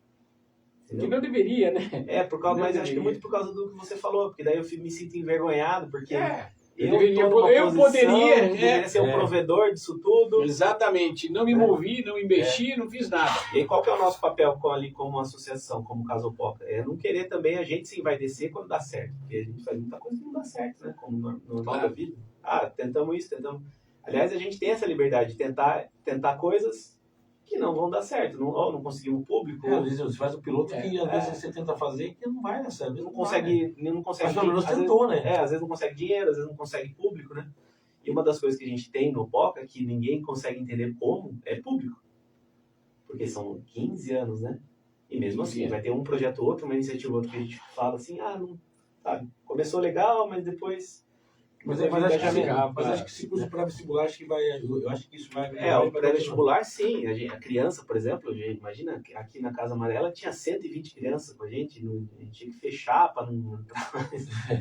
Entendeu? Que não deveria, né? Mas acho que é muito por causa do que você falou, porque daí eu me sinto envergonhado, porque... Eu poderia ser um provedor disso tudo. Exatamente. Não me movi, não investi, não fiz nada. E aí, qual que é o nosso papel ali como associação, como Casopoca? É não querer também a gente se envaidecer quando dá certo. Porque a gente faz muita coisa que não dá certo, né? Como normal da vida. Tentamos isso, tentamos... Aliás, a gente tem essa liberdade de tentar coisas que não vão dar certo. Não conseguimos público. Às vezes você faz o piloto que às vezes você tenta fazer que não vai, né? Não consegue. Mas pelo menos tentou, né? Às vezes não consegue dinheiro, às vezes não consegue público, né? E uma das coisas que a gente tem no POCA, que ninguém consegue entender como, é público. Porque são 15 anos, né? E mesmo assim, vai ter um projeto ou outro, uma iniciativa ou outra que a gente fala assim, não, sabe? Começou legal, mas depois... Mas acho que se curso para vestibular, acho que vai. Eu acho que isso vai. O pré-vestibular, sim. A criança, por exemplo, imagina, aqui na Casa Amarela tinha 120 crianças com a gente tinha que fechar para não.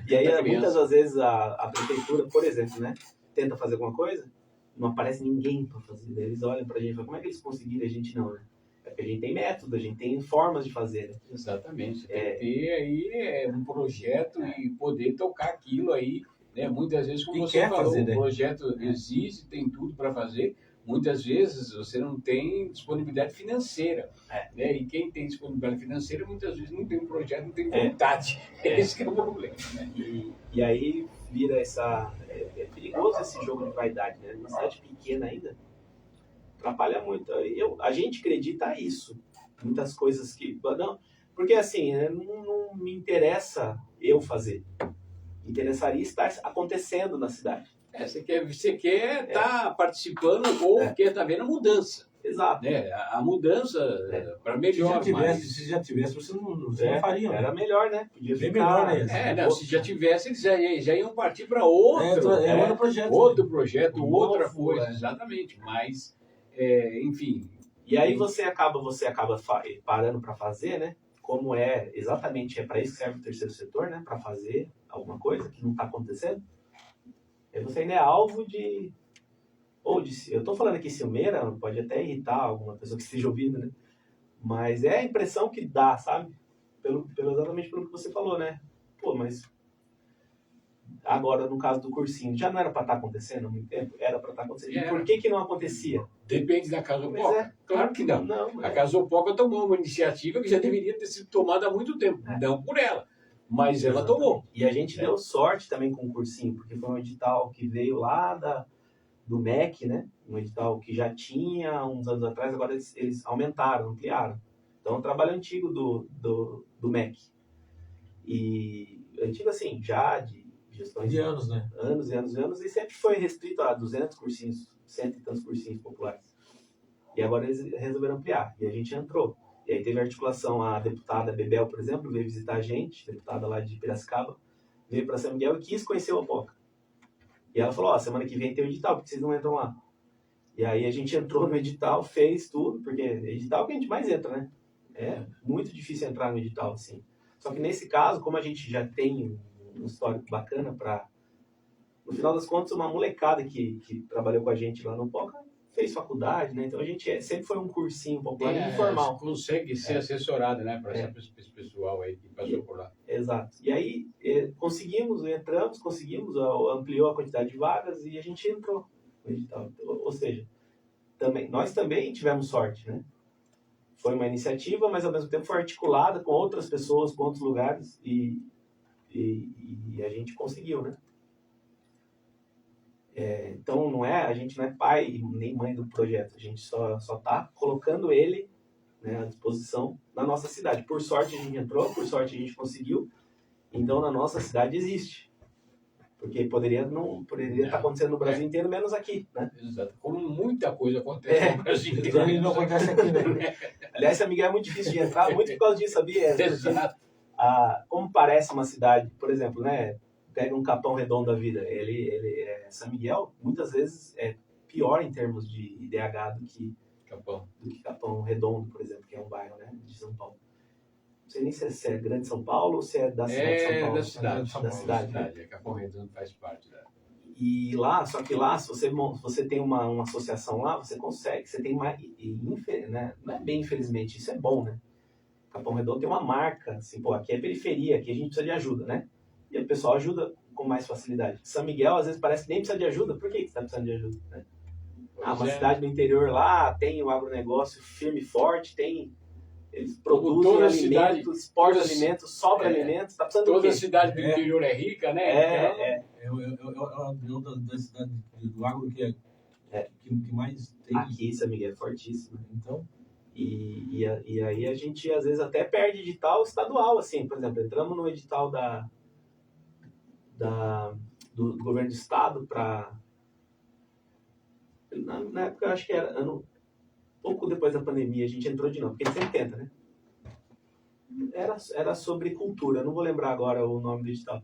E aí, muitas das vezes, a prefeitura, por exemplo, né, tenta fazer alguma coisa, não aparece ninguém para fazer. Daí eles olham para a gente e falam, como é que eles conseguiram? A gente não, né? É porque a gente tem método, a gente tem formas de fazer. Né? Exatamente. Você tem que ter aí um projeto e poder tocar aquilo aí. Muitas vezes, como você falou, o projeto existe, tem tudo para fazer. Muitas vezes você não tem disponibilidade financeira. E quem tem disponibilidade financeira, muitas vezes não tem um projeto, não tem vontade. Esse que é o problema. Né? E aí vira essa... É perigoso esse jogo de vaidade. Né? Uma cidade pequena ainda atrapalha muito. A gente acredita isso. Muitas coisas que... Não, porque assim, não me interessa eu fazer. Interessaria estar acontecendo na cidade. Você quer estar participando ou quer estar vendo a mudança. Exato. A mudança para melhor. Se já tivesse, você não faria. Era melhor, né? Podia ficar... melhor, né? Se já tivesse, eles já iam partir para outro. Outro projeto. Outro projeto, outra coisa. Exatamente. Mas, enfim. E aí você acaba parando para fazer, né? Como exatamente para isso que serve o terceiro setor, né? Para fazer alguma coisa que não está acontecendo. Aí você ainda é alvo de... eu estou falando aqui ciumeira, pode até irritar alguma pessoa que esteja ouvindo, né? Mas é a impressão que dá, sabe? Exatamente pelo que você falou, né? Mas agora, no caso do cursinho, já não era para estar acontecendo há muito tempo? Era para estar acontecendo. E por que não acontecia? Depende da Casopoca. Claro que não. A Casopoca tomou uma iniciativa que já deveria ter sido tomada há muito tempo. Não por ela, mas ela tomou. E a gente deu sorte também com o cursinho, porque foi um edital que veio lá do MEC, né? Um edital que já tinha uns anos atrás, agora eles aumentaram, ampliaram. Então, é um trabalho antigo do MEC. E antigo assim, já de gestões de anos, né? Anos e anos e anos, e sempre foi restrito a 200 cursinhos, 100 e tantos cursinhos populares. E agora eles resolveram ampliar. E a gente entrou. E aí teve articulação, a deputada Bebel, por exemplo, veio visitar a gente, deputada lá de Piracicaba, veio para São Miguel e quis conhecer o Opoca. E ela falou, semana que vem tem o edital, porque vocês não entram lá. E aí a gente entrou no edital, fez tudo, porque edital é o que a gente mais entra, né? É muito difícil entrar no edital, assim. Só que nesse caso, como a gente já tem um histórico bacana para... No final das contas, uma molecada que trabalhou com a gente lá no Poca fez faculdade, né? Então a gente sempre foi um cursinho popular informal. Consegue ser assessorado, né? Para esse pessoal aí que passou por lá. Exato. E aí entramos, ampliou a quantidade de vagas e a gente entrou no edital. Ou seja, nós também tivemos sorte, né? Foi uma iniciativa, mas ao mesmo tempo foi articulada com outras pessoas, com outros lugares e a gente conseguiu, né? Então a gente não é pai nem mãe do projeto, a gente só está colocando ele, né, à disposição na nossa cidade. Por sorte a gente entrou, por sorte a gente conseguiu, então na nossa cidade existe. Porque poderia estar acontecendo no Brasil inteiro, menos aqui, né? Exato. Como muita coisa acontece no Brasil inteiro. E não acontece aqui, né? Aliás, São Miguel é muito difícil de entrar, muito por causa disso, sabia? Exato. Como parece uma cidade, por exemplo, né? Pega um Capão Redondo da vida. São Miguel, muitas vezes, é pior em termos de IDH do que Capão Redondo, por exemplo, que é um bairro, né, de São Paulo. Não sei nem se é Grande São Paulo ou se é da cidade de São Paulo. Da cidade. Capão Redondo faz parte da... E lá, só que lá, se você tem uma associação lá, você consegue, você tem mais, né? Não é bem infelizmente, isso é bom, né? Capão Redondo tem uma marca, assim, aqui é periferia, aqui a gente precisa de ajuda, né? E o pessoal ajuda com mais facilidade. São Miguel, às vezes, parece que nem precisa de ajuda. Por que você está precisando de ajuda? Né? Uma cidade do interior lá, tem o agronegócio firme e forte, eles produzem alimentos, exportam alimentos, sobra alimentos. Tá precisando toda cidade do interior é rica, né? Eu da cidade do agro que mais tem. Aqui, São Miguel é fortíssimo. Então... E aí a gente, às vezes, até perde edital estadual, assim. Por exemplo, entramos no edital do governo do estado para... Na época, eu acho que era pouco depois da pandemia, a gente entrou de novo, porque a gente sempre tenta, né? Era sobre cultura, eu não vou lembrar agora o nome do edital.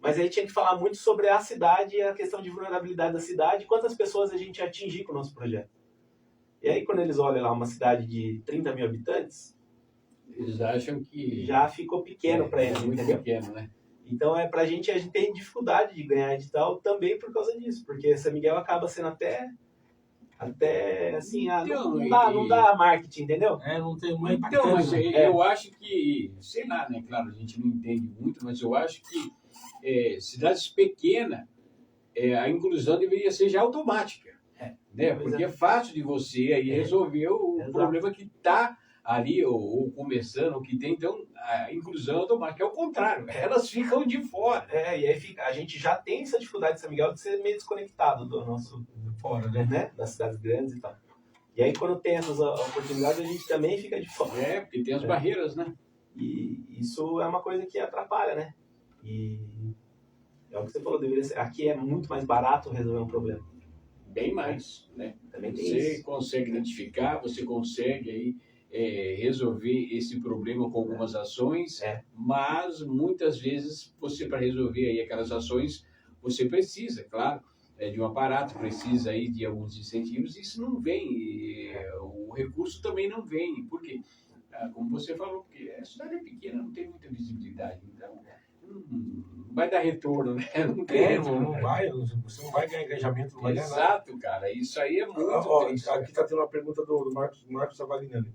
Mas aí tinha que falar muito sobre a cidade, a questão de vulnerabilidade da cidade, quantas pessoas a gente atingir com o nosso projeto. E aí, quando eles olham lá uma cidade de 30 mil habitantes, eles acham que... já ficou pequeno para eles, muito entendeu? Pequeno, né? Então, a gente tem dificuldade de ganhar edital também por causa disso, porque São Miguel acaba sendo até assim, não dá marketing, entendeu? Não tem uma Então, mas eu acho que, sei lá, né? Claro, a gente não entende muito, mas eu acho que cidades pequenas, a inclusão deveria ser já automática. Né? Porque é fácil de você aí resolver o problema que está ali, ou começando, ou que tem. Então, a inclusão automática é o contrário, elas ficam de fora. E aí a gente já tem essa dificuldade de São Miguel de ser meio desconectado do nosso fora, né? Das cidades grandes e tal. E aí, quando tem essas oportunidades, a gente também fica de fora. Porque tem as barreiras, né? E isso é uma coisa que atrapalha, né? E é o que você falou, deveria ser. Aqui é muito mais barato resolver um problema. Bem mais, né? Também tem você isso. Consegue identificar, você consegue aí resolver esse problema com algumas ações, mas muitas vezes você, para resolver aí aquelas ações, você precisa, claro, de um aparato, precisa aí de alguns incentivos, isso não vem, o recurso também não vem, por quê? Como você falou, porque a cidade é pequena, não tem muita visibilidade, então não vai dar retorno, né? Não vai, você não vai ganhar engajamento, não vai ganhar nada. Exato, cara, isso aí é muito triste. Aqui está tendo uma pergunta do Marcos Avalinani.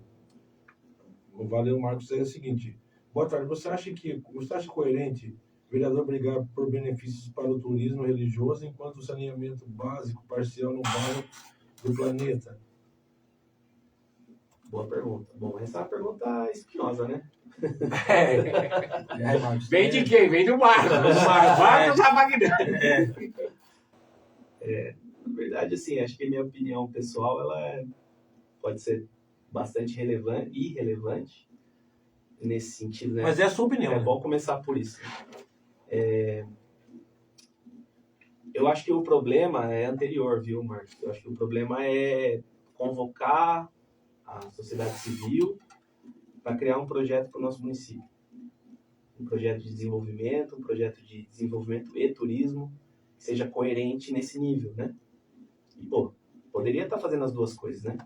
Valeu, Marcos, é o seguinte: boa tarde, você acha coerente o vereador brigar por benefícios para o turismo religioso enquanto o saneamento básico parcial no bairro do Planeta? Boa pergunta. Bom, essa é uma pergunta espinhosa, né? Marcos, vem de quem? Vem do Marcos. Marcos Avalinani. Na verdade, assim, acho que a minha opinião pessoal, ela pode ser bastante irrelevante nesse sentido, né? Mas é a sua opinião. É bom começar por isso. Eu acho que o problema é anterior, viu, Marcos? Eu acho que o problema é convocar a sociedade civil para criar um projeto para o nosso município. Um projeto de desenvolvimento, e turismo, que seja coerente nesse nível, né? E, pô, poderia estar fazendo as duas coisas, né?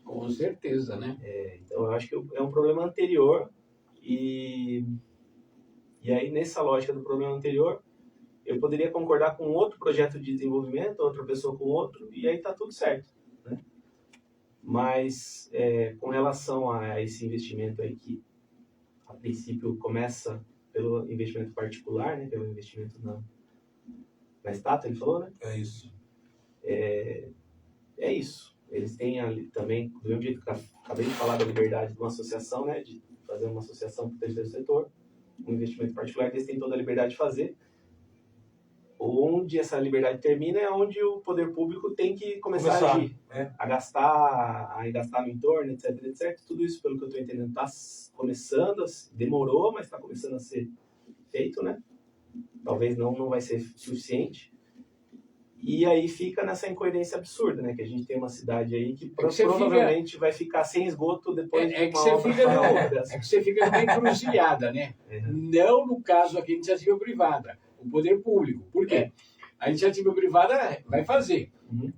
Com certeza, né? Então, eu acho que é um problema anterior e aí, nessa lógica do problema anterior, eu poderia concordar com outro projeto de desenvolvimento, outra pessoa com outro, e aí tá tudo certo, né? Mas, com relação a esse investimento aí que, a princípio, começa pelo investimento particular, né? Pelo investimento na estátua, ele falou, né? É isso. É isso. Eles têm ali também, do mesmo jeito que eu acabei de falar da liberdade de uma associação, né? De fazer uma associação para o terceiro setor, um investimento particular que eles têm toda a liberdade de fazer. Onde essa liberdade termina é onde o poder público tem que começar a agir, a gastar no entorno, etc, etc. Tudo isso, pelo que eu estou entendendo, está começando, demorou, mas está começando a ser feito, né? Talvez não vai ser suficiente. E aí fica nessa incoerência absurda, né? Que a gente tem uma cidade aí que provavelmente vai ficar sem esgoto depois de uma obra faraônica dessa. É que você fica bem encruzilhada, né? Não no caso aqui de iniciativa privada, o poder público. Por quê? A iniciativa privada vai fazer.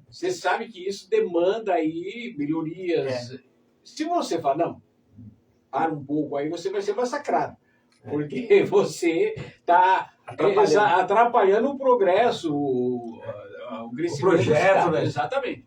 Você sabe que isso demanda aí melhorias. Se você falar, não, para um pouco aí, você vai ser massacrado. Porque você está atrapalhando o progresso, o crescimento. O projeto, né? Exatamente.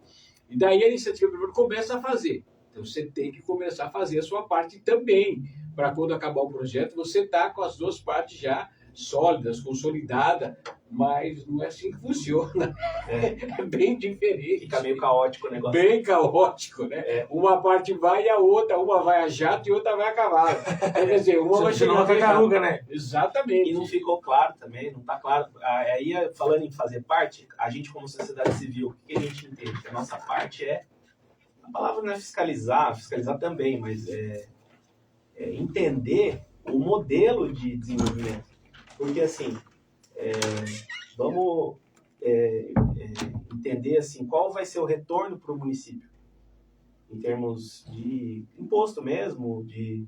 E daí a iniciativa privada começa a fazer. Então você tem que começar a fazer a sua parte também. Para quando acabar o projeto, você está com as duas partes já sólidas, consolidadas, mas não é assim que funciona. É bem diferente. Fica meio caótico o negócio. Bem caótico, né? Uma parte vai e a outra, uma vai a jato e outra vai a cavalo. Quer dizer, uma vai chegar uma tartaruga, né? Exatamente. E não ficou claro também, não está claro. Aí, falando em fazer parte, a gente como sociedade civil, o que a gente entende? Que a nossa parte a palavra não é fiscalizar também, mas entender o modelo de desenvolvimento. Porque, assim, vamos entender assim, qual vai ser o retorno para o município, em termos de imposto mesmo, de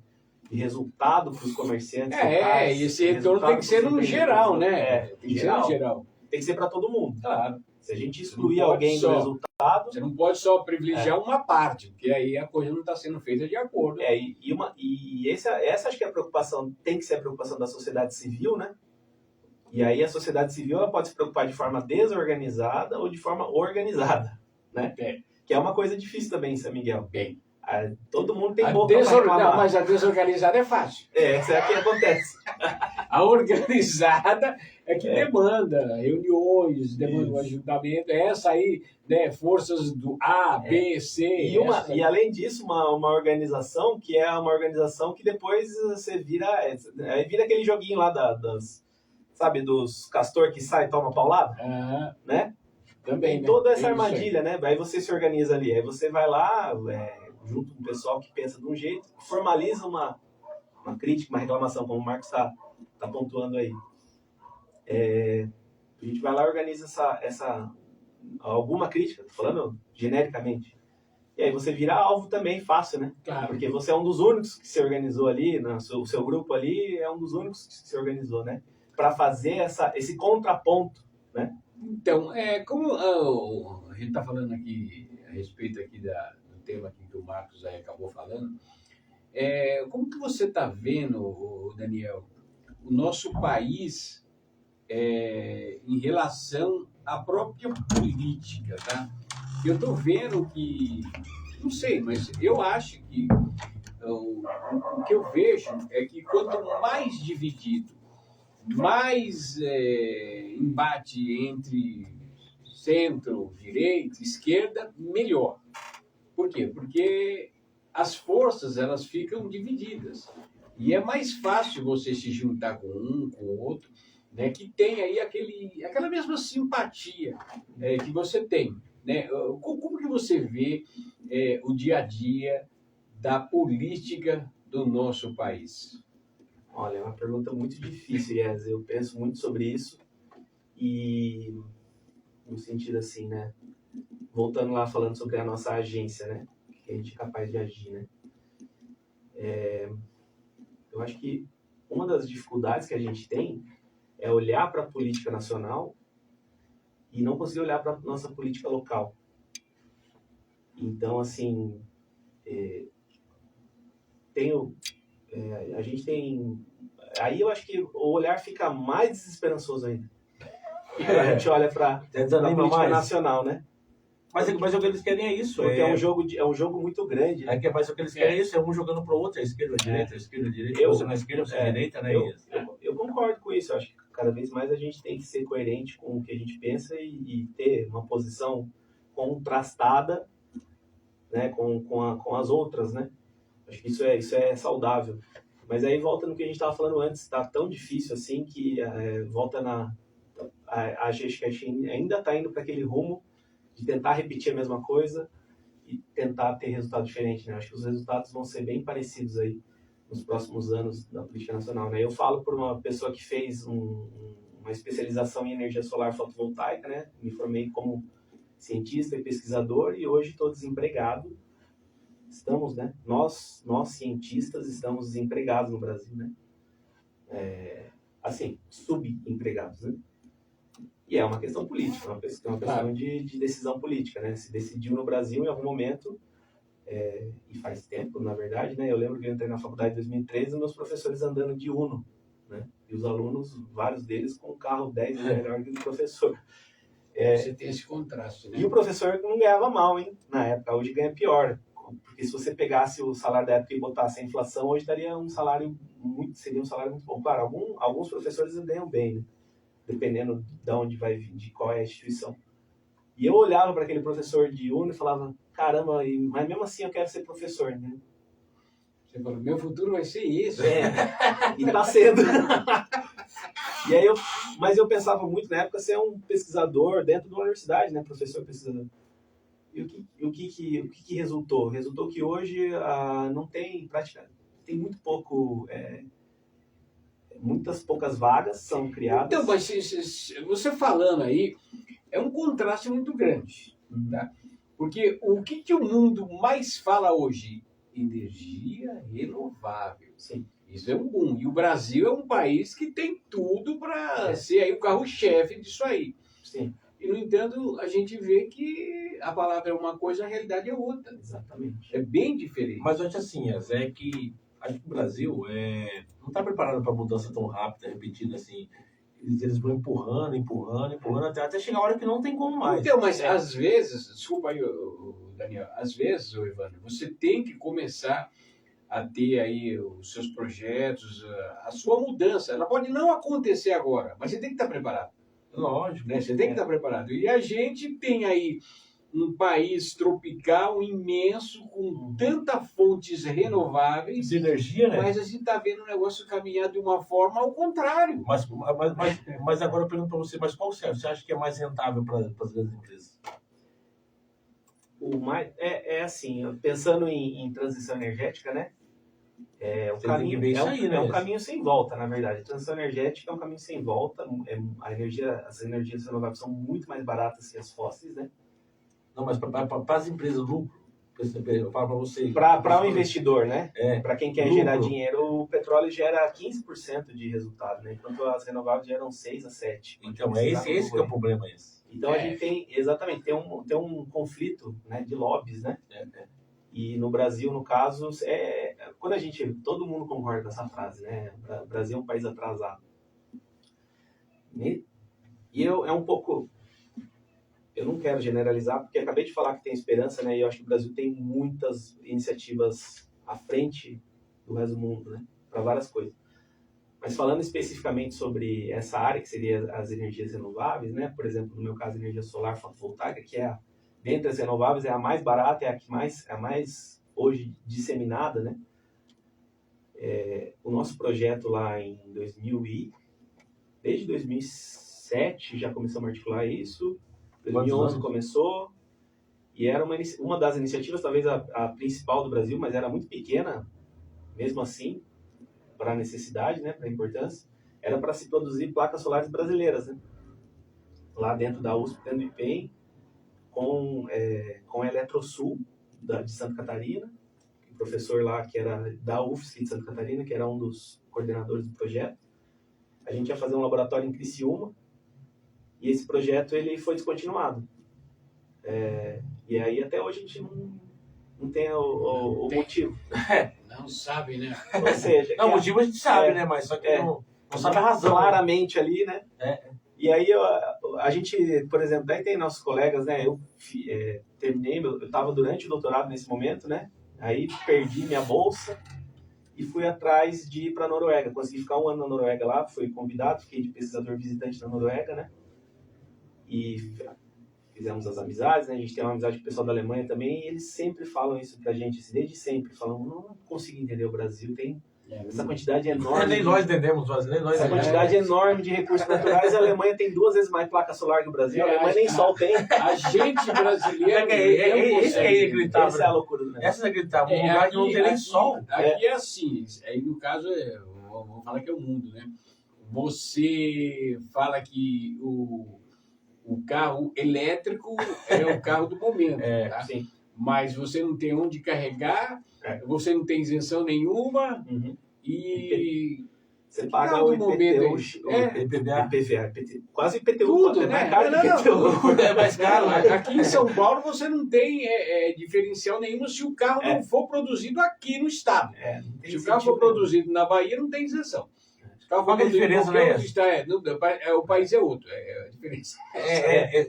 resultado para os comerciantes locais. E esse retorno tem que ser no geral, né? Tem que ser no geral. Tem que ser para todo mundo. Claro. Se a gente excluir alguém do resultado... Você não pode só privilegiar uma parte, porque aí a coisa não está sendo feita de acordo. Essa acho que é a preocupação, tem que ser a preocupação da sociedade civil, né? E aí a sociedade civil ela pode se preocupar de forma desorganizada ou de forma organizada, né? Que é uma coisa difícil também, São Miguel. Todo mundo tem boca para reclamar. Não, mas a desorganizada é fácil. Essa é a que acontece. A organizada é que demanda reuniões, demanda o ajuntamento. Essa aí, né, forças do A, B, C. E além disso, uma organização que é uma organização que depois você vira aquele joguinho lá sabe, dos castor que sai e toma paulada, né? Também, tem toda essa armadilha, né? Aí você se organiza ali, aí você vai lá, junto com o pessoal que pensa de um jeito, formaliza uma crítica, uma reclamação, como o Marcos está pontuando aí. A gente vai lá e organiza alguma crítica, tô falando genericamente. E aí você vira alvo também fácil, né? Claro. Porque você é um dos únicos que se organizou ali, o seu grupo ali é um dos únicos que se organizou, né? Para fazer esse contraponto, né? Então, como a gente está falando aqui a respeito aqui do tema aqui que o Marcos aí acabou falando, como que você está vendo, Daniel, o nosso país em relação à própria política, tá? Eu estou vendo que, não sei, mas eu acho que o que eu vejo é que quanto mais dividido, mais embate entre centro, direita, esquerda, melhor. Por quê? Porque as forças elas ficam divididas. E é mais fácil você se juntar com um, com o outro, né, que tem aí aquela mesma simpatia que você tem. Né? Como que você vê o dia a dia da política do nosso país? Olha, é uma pergunta muito difícil, Yes. Eu penso muito sobre isso e no sentido assim, né? voltando lá falando sobre a nossa agência, né? Que a gente é capaz de agir, né? Eu acho que uma das dificuldades que a gente tem é olhar para a política nacional e não conseguir olhar para a nossa política local. Então, assim, a gente tem... Aí eu acho que o olhar fica mais desesperançoso ainda. Quando a gente olha para a política nacional, né? Mas o que eles querem é isso. Porque é um jogo muito grande. Né? Mas o que eles querem é isso, é um jogando para o outro, a esquerda, a direita, a esquerda, a direita, você na esquerda, você na direita, né? Eu concordo com isso. Eu acho que cada vez mais a gente tem que ser coerente com o que a gente pensa e ter uma posição contrastada, né, com as outras, né? Acho que isso é saudável. Mas aí volta no que a gente estava falando antes, está tão difícil assim que volta a gente ainda está indo para aquele rumo de tentar repetir a mesma coisa e tentar ter resultado diferente, né? Acho que os resultados vão ser bem parecidos aí nos próximos anos da política nacional, né? Eu falo por uma pessoa que fez uma especialização em energia solar fotovoltaica, né? Me formei como cientista e pesquisador e hoje estou desempregado. Estamos, né? Nós cientistas estamos desempregados no Brasil, né? Assim, subempregados, né? E é uma questão política, uma questão de decisão política, né? Se decidiu no Brasil em algum momento, e faz tempo, na verdade, né? Eu lembro que eu entrei na faculdade em 2013 e meus professores andando de Uno, né? E os alunos, vários deles, com um carro 10 vezes melhor que o professor. Você tem esse contraste, né? E o professor não ganhava mal, hein? Na época, hoje ganha pior. Porque se você pegasse o salário da época e botasse a inflação, hoje seria um salário muito bom. Claro, alguns professores ganham bem, né? Dependendo de onde vai vir, de qual é a instituição. E eu olhava para aquele professor de Uno e falava, caramba, mas mesmo assim eu quero ser professor, né? Você falou, meu futuro vai ser isso. E tá sendo. E aí mas eu pensava muito na época ser um pesquisador dentro de uma universidade, né? Professor pesquisador. E o que resultou? Resultou que hoje não tem praticamente, tem muito pouco, muitas poucas vagas são criadas. Então, mas você falando aí, é um contraste muito grande, tá? Porque o que o mundo mais fala hoje? Energia renovável. Sim. Isso é um boom. E o Brasil é um país que tem tudo para ser aí o carro-chefe disso aí. Sim. E, no entanto, a gente vê que a palavra é uma coisa, a realidade é outra. Exatamente. É bem diferente. Mas eu acho assim, é que acho que o Brasil não está preparado para mudança tão rápida, repetida assim. Eles vão empurrando até chegar a hora que não tem como mais. Então, mas às vezes, desculpa aí, Daniel, às vezes, Evandro, você tem que começar a ter aí os seus projetos, a sua mudança. Ela pode não acontecer agora, mas você tem que estar preparado. Lógico. Né? Você tem que estar preparado. E a gente tem aí um país tropical imenso, com tantas fontes renováveis. De energia, né? Mas a gente está vendo o negócio caminhar de uma forma ao contrário. Mas agora eu pergunto para você, mas qual serve? Você acha que é mais rentável para as grandes empresas? Assim, pensando em transição energética, né? É um caminho sem volta, na verdade. A transição energética é um caminho sem volta. As energias renováveis são muito mais baratas que as fósseis, né? Não, mas para as empresas, lucro. Eu falo para você. Para o investidor, né? Para quem quer lucro. Gerar dinheiro, o petróleo gera 15% de resultado, né? Enquanto as renováveis geram 6 a 7%. Então, esse que é o problema. Então, a gente tem um conflito, né, de lobbies, né? E no Brasil, no caso, todo mundo concorda com essa frase, né? O Brasil é um país atrasado. E é um pouco... Eu não quero generalizar, porque acabei de falar que tem esperança, né? E eu acho que o Brasil tem muitas iniciativas à frente do resto do mundo, né? Para várias coisas. Mas falando especificamente sobre essa área, que seria as energias renováveis, né? Por exemplo, no meu caso, a energia solar fotovoltaica, que dentre as renováveis, é a mais barata, é a mais hoje disseminada, né? O nosso projeto lá desde 2007 já começamos a articular isso. 2011 começou, e era uma das iniciativas, talvez a principal do Brasil, mas era muito pequena, mesmo assim, para a necessidade, né, para a importância, era para se produzir placas solares brasileiras, né? Lá dentro da USP, dentro do IPEM, com a Eletrosul, de Santa Catarina, o professor lá que era da UFSC de Santa Catarina, que era um dos coordenadores do projeto. A gente ia fazer um laboratório em Criciúma, e esse projeto ele foi descontinuado. E aí até hoje a gente não tem o motivo. Não sabe, né? Ou seja, Não, o motivo a gente sabe, né? Mas só que não sabe a razão. Claramente ali, né? E aí a gente, por exemplo, daí tem nossos colegas, né? Eu terminei, eu estava durante o doutorado nesse momento, né? Aí perdi minha bolsa e fui atrás de ir para a Noruega. Consegui ficar 1 ano na Noruega lá, fui convidado, fiquei de pesquisador visitante na Noruega, né? E fizemos as amizades, né? A gente tem uma amizade com o pessoal da Alemanha também, e eles sempre falam isso pra gente, assim, desde sempre, falam, não consigo entender, o Brasil tem essa quantidade enorme. Nem nós entendemos, essa quantidade enorme de recursos naturais. A Alemanha tem 2 vezes mais placa solar que o Brasil, a Alemanha nem sol tem. A gente brasileiro... Esse é inacreditável. Essa é a loucura do negócio. Essa é inacreditável. Um lugar que não tem nem sol. Aqui é assim, aí no caso, vamos falar que é o mundo, né? Você fala que o carro elétrico é o carro do momento, tá? Sim. Mas você não tem onde carregar, você não tem isenção nenhuma, e você paga o IPTU, IPVA, quase IPTU, tudo, né? É mais caro, né? Aqui em São Paulo você não tem diferencial nenhum se o carro não for produzido aqui no estado. Se o carro for produzido na Bahia, não tem isenção. Qual é a diferença, né? O país é outro, a diferença.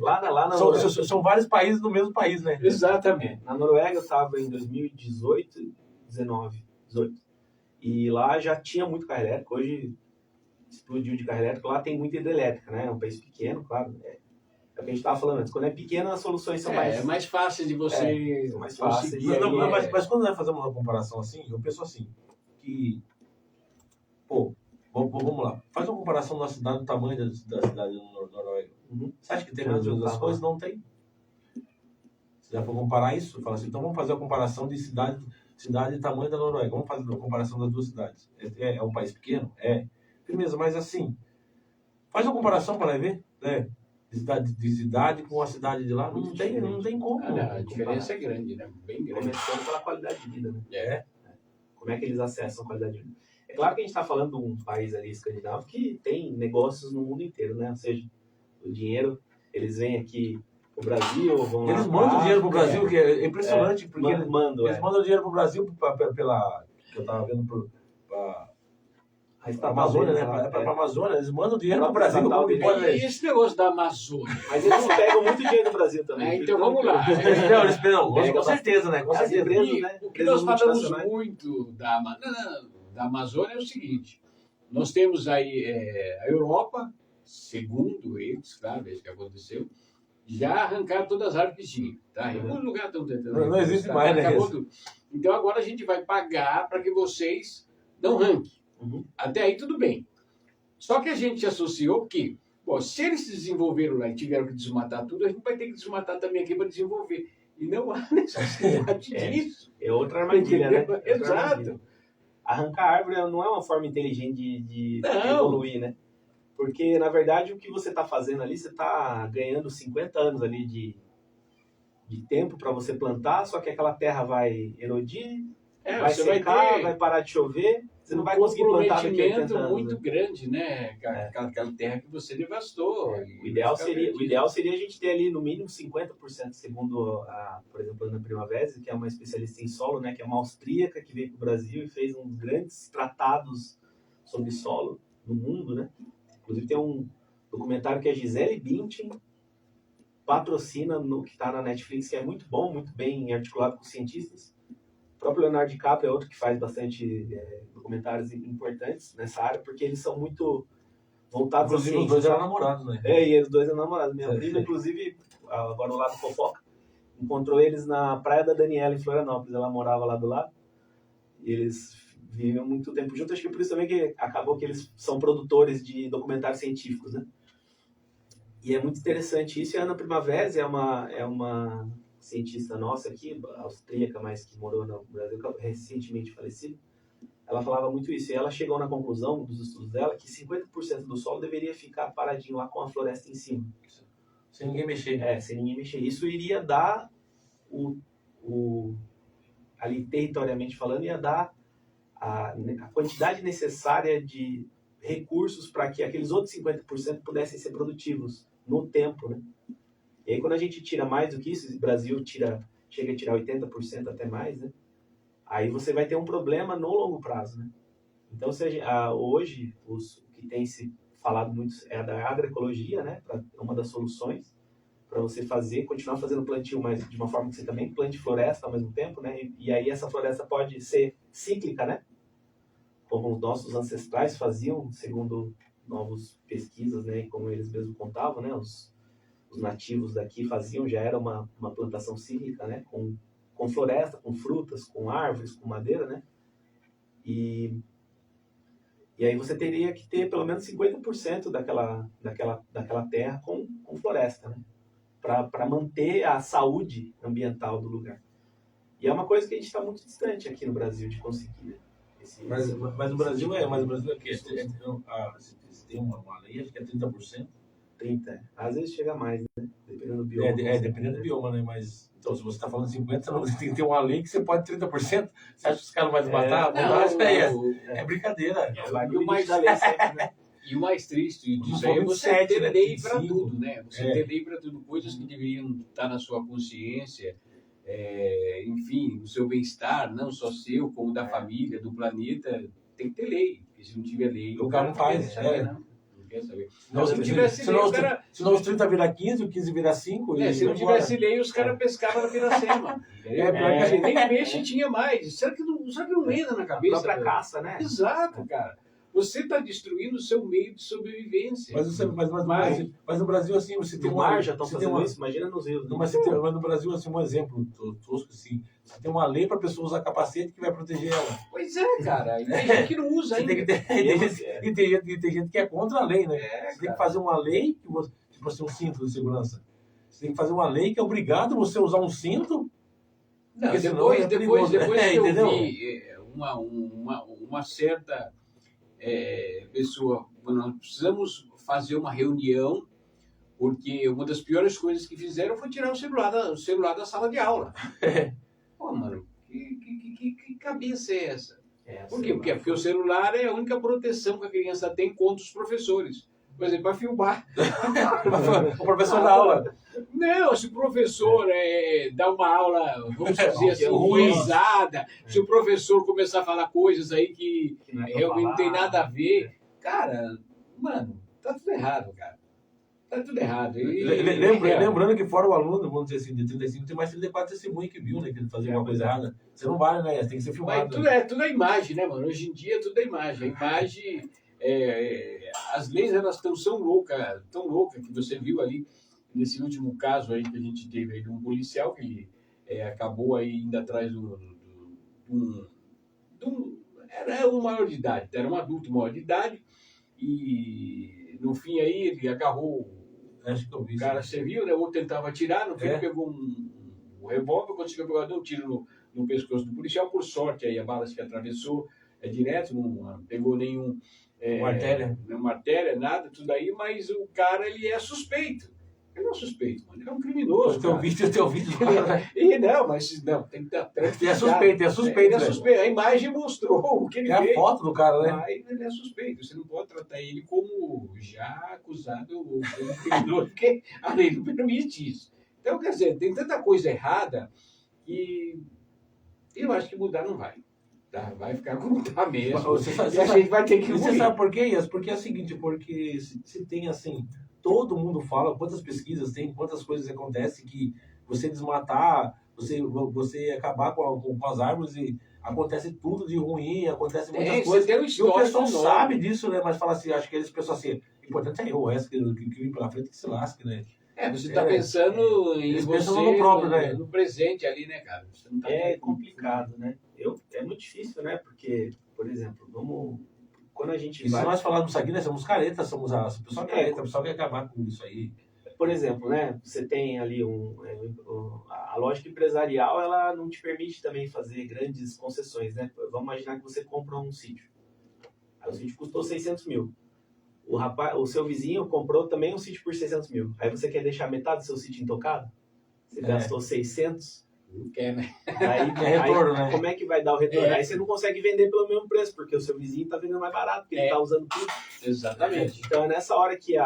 Lá na são vários países no mesmo país, né? Exatamente. Na Noruega eu estava em 2018, 18. E lá já tinha muito carro elétrico. Hoje explodiu de carro elétrico. Lá tem muita hidrelétrica, né? É um país pequeno, claro. É o que a gente estava falando antes. Quando é pequeno, as soluções são mais... É mais fácil de você... são mais fáceis. Mas quando nós fazemos uma comparação assim, eu penso assim, que... Pô, vamos lá. Faz uma comparação da cidade, do tamanho da cidade da Noruega. Você acha que tem as duas coisas? Não tem. Se dá para comparar isso, fala assim, então vamos fazer a comparação de cidade e tamanho da Noruega. Vamos fazer a comparação das duas cidades. É um país pequeno? Firmeza, mas assim, faz uma comparação para ver, né? De cidade com a cidade de lá. Não tem como. A diferença é grande, né? Bem grande. Começando pela qualidade de vida, né? Como é que eles acessam a qualidade de vida? É claro que a gente está falando de um país ali escandinavo que tem negócios no mundo inteiro, né? Ou seja, o dinheiro, eles vêm aqui pro Brasil, vão eles mandam dinheiro pro Brasil, que é impressionante, porque eles mandam dinheiro pro Brasil pela que eu estava vendo pra Amazônia, né? Pra Amazônia, eles mandam dinheiro pro Brasil. E esse negócio da Amazônia? Mas eles pegam muito dinheiro do Brasil também. Então vamos lá. Eles pegam, com certeza, né? Com certeza. Empresas, né? O que nós falamos muito da Amazônia é o seguinte: nós temos aí a Europa, segundo eles, claro, isso que aconteceu, já arrancaram todas as árvores que tinham. Tá? Em alguns lugares estão tentando. Não existe mais, né? Então agora a gente vai pagar para que vocês não arranquem. Até aí tudo bem. Só que a gente associou que, se eles se desenvolveram lá e tiveram que desmatar tudo, a gente vai ter que desmatar também aqui para desenvolver. E não há necessidade disso. É outra armadilha, né? Exato. Arrancar árvore não é uma forma inteligente de evoluir, né? Porque, na verdade, o que você está fazendo ali, você está ganhando 50 anos ali de tempo para você plantar, só que aquela terra vai erodir, vai secar, vai parar de chover, você não vai conseguir plantar daqui a 80 anos. Muito grande, né? Aquela terra que você devastou. O ideal seria a gente ter ali no mínimo 50%, segundo por exemplo, a Ana Primavera, que é uma especialista em solo, né? Que é uma austríaca que veio para o Brasil e fez uns grandes tratados sobre solo no mundo, né? Inclusive tem um documentário que a Gisele Bündchen patrocina, que está na Netflix, que é muito bom, muito bem articulado com cientistas. O próprio Leonardo DiCaprio é outro que faz bastante documentários importantes nessa área, porque eles são muito voltados à ciência. Inclusive os dois eram namorados, né? E os dois eram namorados. Minha prima, inclusive, agora no lado fofoca, encontrou eles na Praia da Daniela, em Florianópolis. Ela morava lá do lado. E eles viviam muito tempo juntos. Acho que por isso também que acabou que eles são produtores de documentários científicos, né? E é muito interessante isso. E a Ana Primavera é uma cientista nossa aqui, austríaca, mas que morou no Brasil, recentemente falecida. Ela falava muito isso. E ela chegou na conclusão dos estudos dela que 50% do solo deveria ficar paradinho lá com a floresta em cima. Sem ninguém mexer. Sem ninguém mexer. Isso iria dar ali territorialmente falando, ia dar a quantidade necessária de recursos para que aqueles outros 50% pudessem ser produtivos no tempo, né? E aí quando a gente tira mais do que isso, o Brasil chega a tirar 80% até mais, né? Aí você vai ter um problema no longo prazo, né? Então, hoje, o que tem se falado muito é da agroecologia, né? É uma das soluções para você continuar fazendo plantio, mas de uma forma que você também plante floresta ao mesmo tempo, né? E aí essa floresta pode ser cíclica, né? Como os nossos ancestrais faziam, segundo novas pesquisas, né? E como eles mesmos contavam, né? Os nativos daqui faziam, já era uma plantação cíclica, né? Com floresta, com frutas, com árvores, com madeira, né? E aí você teria que ter pelo menos 50% daquela terra com floresta, né? Para manter a saúde ambiental do lugar. E é uma coisa que a gente está muito distante aqui no Brasil de conseguir, né? Mas o Brasil é o quê? Se tem uma lei, acho que é 30%. 30%. Às vezes chega mais, né? Dependendo do bioma. Dependendo do bioma, né? Mas, então, se você está falando 50%, você tem que ter uma lei que você pode 30%. Você acha que os caras não vão matar? É brincadeira. E o mais triste disso aí é você ter lei para tudo, né? Você ter lei para tudo. Coisas que deveriam estar na sua consciência, enfim, o seu bem-estar, não só seu, como da família, do planeta. Tem que ter lei. Porque se não tiver lei, o cara não faz. Quer saber. Senão os 30 virar 15, o 15 virar 5. Se não tivesse lei, os caras pescavam na Piracema. Nem peixe tinha mais. Será que não entra na cabeça? A própria caça, né? Exato, cara. Você está destruindo o seu meio de sobrevivência. Mas no Brasil, assim, você tem uma... já estão fazendo isso, imagina nos rios. Mas no Brasil, assim, um exemplo tosco, assim, você tem uma lei para a pessoa usar capacete que vai proteger ela. Pois é, cara. E tem gente que não usa ainda. E tem gente que é contra a lei, né? Você tem que fazer uma lei, tipo assim, um cinto de segurança. Você tem que fazer uma lei que é obrigado você usar um cinto. Não, depois que eu vi uma certa... pessoa, nós precisamos fazer uma reunião, porque uma das piores coisas que fizeram foi tirar o celular da sala de aula. Pô, mano, que cabeça é essa? Por quê? Porque o celular é a única proteção que a criança tem contra os professores. Por exemplo, para filmar. O professor da aula. Não, se o professor dá uma aula, vamos dizer assim, ruimizada, se o professor começar a falar coisas aí que realmente não tem nada a ver, cara, mano, tá tudo errado, cara. Tá tudo errado. Lembrando que fora o aluno, vamos dizer assim, de 35, tem mais 34 testemunhas que viu, né, que ele fazia uma coisa errada. Você não vale, né? Tem que ser filmado. Mas tudo é imagem, né, mano? Hoje em dia tudo é imagem. A imagem... as leis, elas estão tão loucas que você viu ali nesse último caso aí que a gente teve aí de um policial que acabou aí indo atrás era um maior de idade, era um adulto maior de idade e no fim aí ele agarrou o cara, você viu, né? Ou tentava atirar, no fim ele pegou um revólver, quando chegou a pegar um tiro no pescoço do policial, por sorte aí a bala que atravessou direto, não pegou nenhum uma artéria, nada, tudo aí, mas o cara, ele é suspeito. Ele não é suspeito, mano, ele é um criminoso. O teu vídeo. Não, tem que estar... É suspeito. Ele é suspeito. A imagem mostrou o que ele fez. É a foto do cara, né? Mas ele é suspeito. Você não pode tratar ele como já acusado ou como criminoso, porque a lei não permite isso. Então, quer dizer, tem tanta coisa errada que eu acho que mudar não vai. Vai ficar como está mesmo. E a gente vai ter que Você sabe por quê, Ias? Porque é o seguinte, porque se tem assim, todo mundo fala, quantas pesquisas tem, quantas coisas acontecem que você desmatar, você acabar com as árvores e acontece tudo de ruim, acontece muitas coisas. E o pessoal sabe disso, né? Mas fala assim, acho que eles pessoal assim, o importante é o resto que vem pela frente que se lasque, né? Você está pensando em você no próprio, né? No presente ali, né, cara? Você não tá complicado, né? É muito difícil, né? Porque, por exemplo, quando a gente vai... Se nós falarmos isso aqui, nós somos caretas, somos a pessoa careta, a pessoa quer acabar com isso aí. Por exemplo, né? Você tem ali a lógica empresarial, ela não te permite também fazer grandes concessões, né? Vamos imaginar que você compra um sítio. Aí o sítio custou 600 mil. o seu vizinho comprou também um sítio por 600 mil. Aí você quer deixar metade do seu sítio intocado? Você gastou 600? Não quer, né? Aí, retorno, né? Como é que vai dar o retorno? Aí você não consegue vender pelo mesmo preço, porque o seu vizinho está vendendo mais barato, porque ele está usando tudo. Exatamente. Então é nessa hora que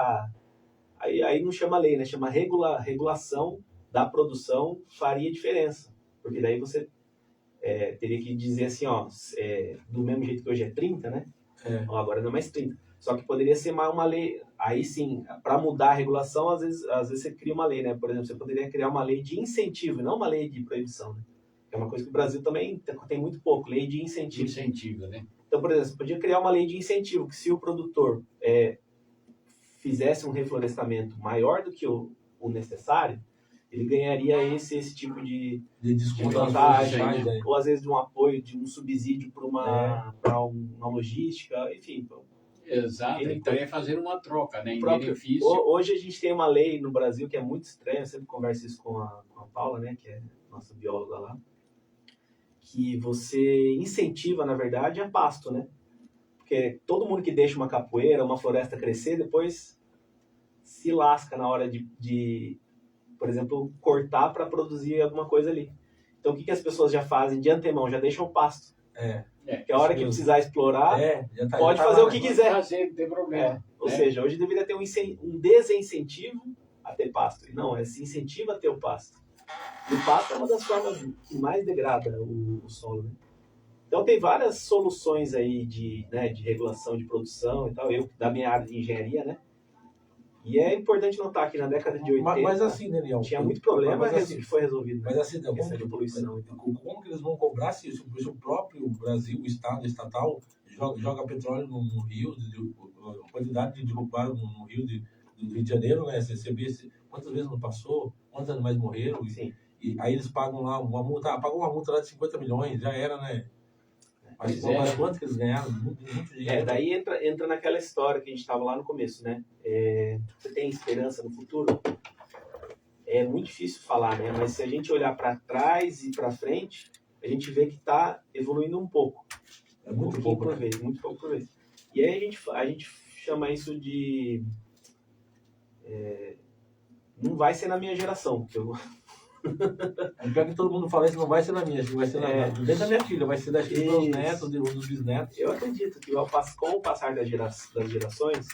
aí não chama lei, né? Chama regulação da produção faria diferença. Porque daí você teria que dizer assim, ó, do mesmo jeito que hoje é 30, né? Ó, agora não é mais 30. Só que poderia ser mais uma lei. Aí sim, para mudar a regulação, às vezes você cria uma lei, né? Por exemplo, você poderia criar uma lei de incentivo, não uma lei de proibição, né? É uma coisa que o Brasil também tem muito pouco, lei de incentivo. Incentivo, né? Então, por exemplo, você podia criar uma lei de incentivo, que se o produtor fizesse um reflorestamento maior do que o necessário, ele ganharia esse tipo de vantagem, ou às vezes de um apoio, de um subsídio para uma logística, enfim. Então, exato, então é fazer uma troca, né? Em benefício. Hoje a gente tem uma lei no Brasil que é muito estranha, eu sempre converso isso com a Paula, né, que é nossa bióloga lá, que você incentiva, na verdade, a pasto, né? Porque todo mundo que deixa uma capoeira, uma floresta crescer, depois se lasca na hora de por exemplo, cortar para produzir alguma coisa ali. Então, o que as pessoas já fazem de antemão? Já deixam o pasto. Que a hora que precisar explorar, pode fazer o que quiser. Fazer, não tem problema. Ou seja, hoje deveria ter um desincentivo a ter pasto. Não, se incentiva a ter o pasto. E o pasto é uma das formas que mais degrada o solo, né? Então, tem várias soluções aí de regulação de produção e tal. Eu, da minha área de engenharia, né? E é importante notar que na década de 80 mas assim, Daniel, tinha muito problema que foi resolvido. Mas assim, de poluição. Como que eles vão cobrar se o próprio Brasil, o Estado estatal, joga petróleo no rio, a quantidade de roubaram no rio do Rio de Janeiro, né? Você vê quantas vezes não passou, quantos animais morreram, e aí eles pagam lá uma multa, pagou uma multa lá de 50 milhões, já era, né? Mas quanto que eles ganharam? Muito dinheiro. Daí entra naquela história que a gente estava lá no começo, né? Você tem esperança no futuro? É muito difícil falar, né? Mas se a gente olhar para trás e para frente, a gente vê que está evoluindo um pouco. Muito pouco por vez, muito pouco por vez. E aí a gente chama isso de... não vai ser na minha geração, porque eu... É pior que todo mundo fala isso, não vai ser na minha, acho que vai ser dentro da minha filha, vai ser dos meus netos, dos bisnetos. Eu acredito que com o passar das gerações,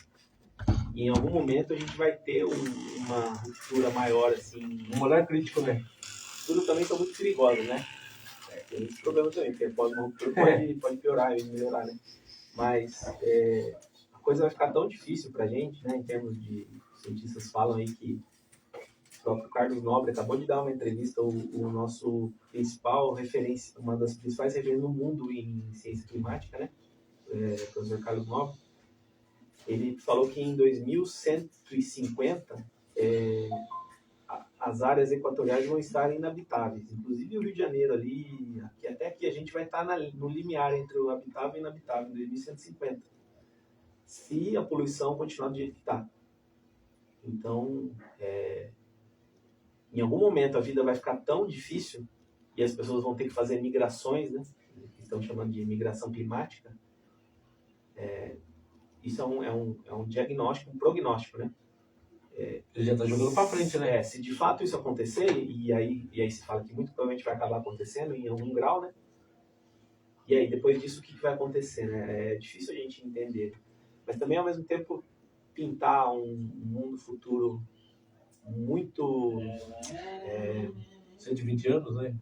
em algum momento a gente vai ter uma ruptura maior, assim. Um olhar crítico, né? Tudo também são muito perigosos, né? Tem esse problema também, porque uma ruptura pode piorar e melhorar, né? Mas a coisa vai ficar tão difícil pra gente, né? Em termos de... cientistas falam aí que o próprio Carlos Nobre acabou de dar uma entrevista, o nosso principal referência, uma das principais referências no mundo em ciência climática, né? O professor Carlos Nobre. Ele falou que em 2150 as áreas equatoriais vão estar inabitáveis. Inclusive o Rio de Janeiro ali, até aqui a gente vai estar no limiar entre o habitável e inabitável em 2150. Se a poluição continuar do jeito que está. Então, em algum momento a vida vai ficar tão difícil e as pessoas vão ter que fazer migrações, né? Que estão chamando de migração climática. Isso é um diagnóstico, um prognóstico, né? Ele já está jogando para frente, né? Se de fato isso acontecer, e aí se fala que muito provavelmente vai acabar acontecendo em algum grau, né? E aí, depois disso, o que vai acontecer, né? É difícil a gente entender. Mas também, ao mesmo tempo, pintar um mundo futuro muito... 120 anos, né?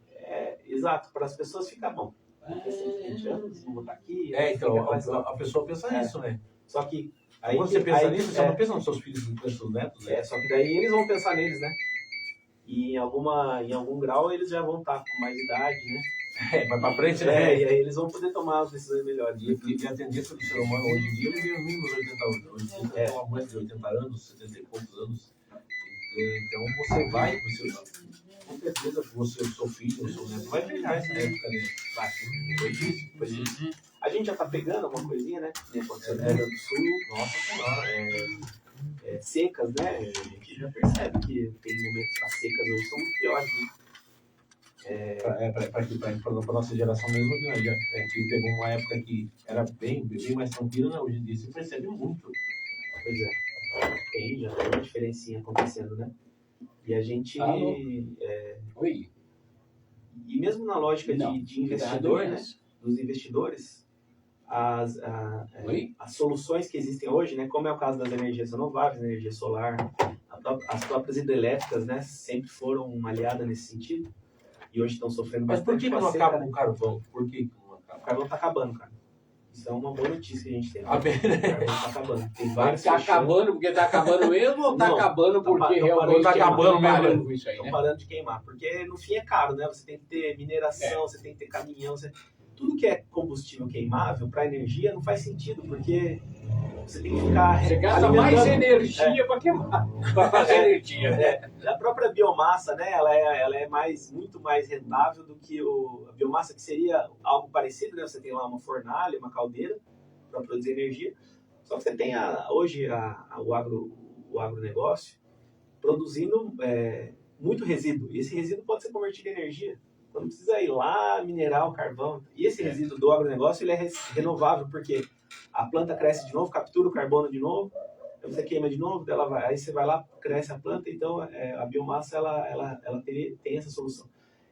Exato, para as pessoas fica bom. 120 anos, não vou estar aqui... Então, a pessoa pensa nisso, né? Só que... Aí, quando você pensa nisso, você não pensa nos seus filhos, nos seus netos, né? Só que daí eles vão pensar neles, né? E em algum grau eles já vão estar com mais idade, né? Vai pra frente, né? E aí eles vão poder tomar as decisões melhores. E a tendência do ser humano hoje em dia, ele vive no mínimo 80 anos. Hoje em dia tem uma mulher de 80 anos, 70 e poucos anos. Então você vai, com certeza, o seu filho, o seu neto, vai pegar essa época, né? Depois disso. A gente já tá pegando alguma coisinha, né? Aconteceu no Rio Grande do Sul, nossa senhora, secas, né? A gente já percebe que tem momentos que as secas hoje são muito piores, né? Para nossa geração mesmo, né? Que pegou uma época que era bem mais tranquila, né? Hoje em dia se percebe muito Pois é. Tem já tem uma diferencinha acontecendo, né? E a gente... Oi. E mesmo na lógica de investidor, né? Dos investidores, as soluções que existem hoje, né? Como é o caso das energias renováveis, energia solar, as próprias hidrelétricas, né? Sempre foram uma aliada nesse sentido. E hoje estão sofrendo Mas por bastante. que não acaba o carvão? Por que não acaba? O carvão está acabando, cara. Isso é uma boa notícia que a gente tem. A ver, né? O carvão está acabando. Tem Mas vários tá fechando. acabando porque tá acabando mesmo ou tá Não, acabando porque realmente tá acabando mesmo, parando com isso aí, Estão né? parando de queimar. Porque no fim é caro, né? Você tem que ter mineração, você tem que ter caminhão. Tudo que é combustível queimável para energia não faz sentido, porque você tem que ficar. Você gasta mais alimentando. energia para queimar, para fazer energia. A própria biomassa, né? Ela é muito mais rentável do que a biomassa, que seria algo parecido, né? Você tem lá uma fornalha, uma caldeira para produzir energia. Só que você tem hoje o agronegócio produzindo muito resíduo. E esse resíduo pode ser convertido em energia. Então não precisa ir lá minerar o carvão. E esse resíduo do agronegócio ele é renovável, porque a planta cresce de novo, captura o carbono de novo, aí você queima de novo, aí você vai lá, cresce a planta, então a biomassa ela tem essa solução.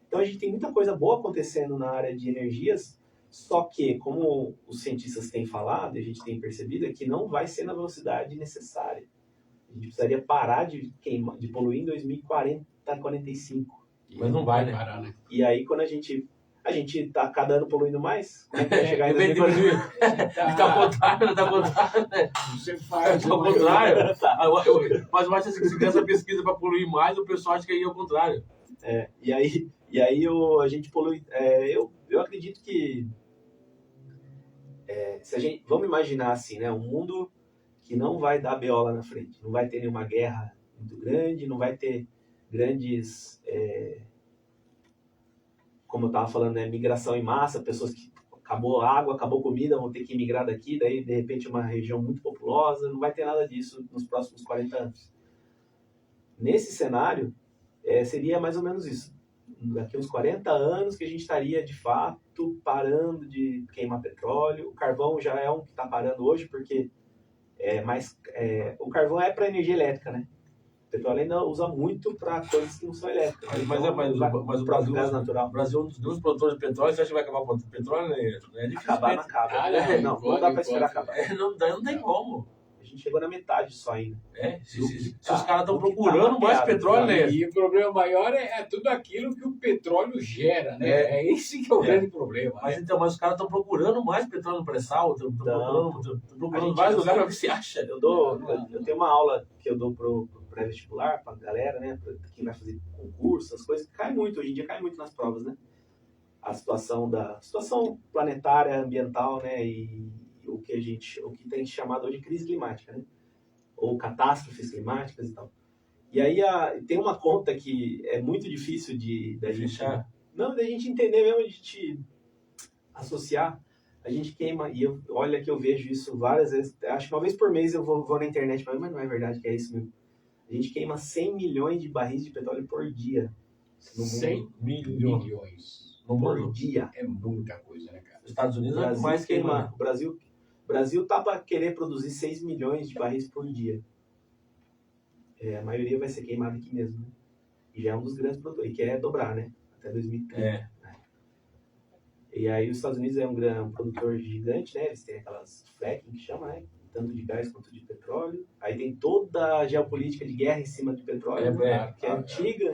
Então a gente tem muita coisa boa acontecendo na área de energias, só que, como os cientistas têm falado, e a gente tem percebido, é que não vai ser na velocidade necessária. A gente precisaria parar de poluir em 2040, 45. Mas não vai, né? Parar, né? E aí, quando a gente tá cada ano poluindo mais, como é que vai chegar em Em vez de 2040? tá ao contrário, né? Você faz Tá ao contrário. Mas eu acho que se der essa pesquisa para poluir mais, o pessoal acha que ia ao contrário. E aí a gente polui. Eu acredito que se a gente, vamos imaginar assim, né, um mundo que não vai dar BO lá na frente, não vai ter nenhuma guerra muito grande, não vai ter grandes, como eu estava falando, né, migração em massa, pessoas que acabou a água, acabou a comida, vão ter que migrar daqui, daí de repente uma região muito populosa, não vai ter nada disso nos próximos 40 anos. Nesse cenário, seria mais ou menos isso. Daqui uns 40 anos que a gente estaria, de fato, parando de queimar petróleo. O carvão já é um que está parando hoje, porque o carvão é para energia elétrica, né? O petróleo ainda usa muito para coisas que não são elétricas. Mas o Brasil, gás natural. O Brasil é um dos produtores de petróleo. Você acha que vai acabar o petróleo? Né? É difícil. Acabar não acaba. Não dá para esperar acabar. Não tem como. A gente chegou na metade só ainda. Se os caras estão procurando mais petróleo, né? E o problema maior é tudo aquilo que o petróleo gera, né? É esse que é o grande problema. Mas os caras estão procurando mais petróleo no pré-sal, estão procurando vários lugares. O que você acha? Eu tenho uma aula que eu dou pro pré-vestibular, pra galera, né? Pra quem vai fazer concurso, as coisas, cai muito, hoje em dia cai muito nas provas, né? A situação planetária, ambiental, né? E o que tem chamado hoje de crise climática, né? Ou catástrofes climáticas e tal. E aí tem uma conta que é muito difícil da gente entender mesmo, a gente associar. A gente queima, e olha que eu vejo isso várias vezes, acho que uma vez por mês eu vou na internet, mas não é verdade que é isso mesmo. A gente queima 100 milhões de barris de petróleo por dia. 100 milhões por dia. É muita coisa, né, cara? Os Estados Unidos é mais queimar. O Brasil tá para querer produzir 6 milhões de barris por dia. A maioria vai ser queimada aqui mesmo, né? E já é um dos grandes produtores, e quer dobrar, né? Até 2030. E aí os Estados Unidos é um produtor gigante, né? Eles têm aquelas fracking que chama, né? Tanto de gás quanto de petróleo. Aí tem toda a geopolítica de guerra em cima de petróleo, que é antiga.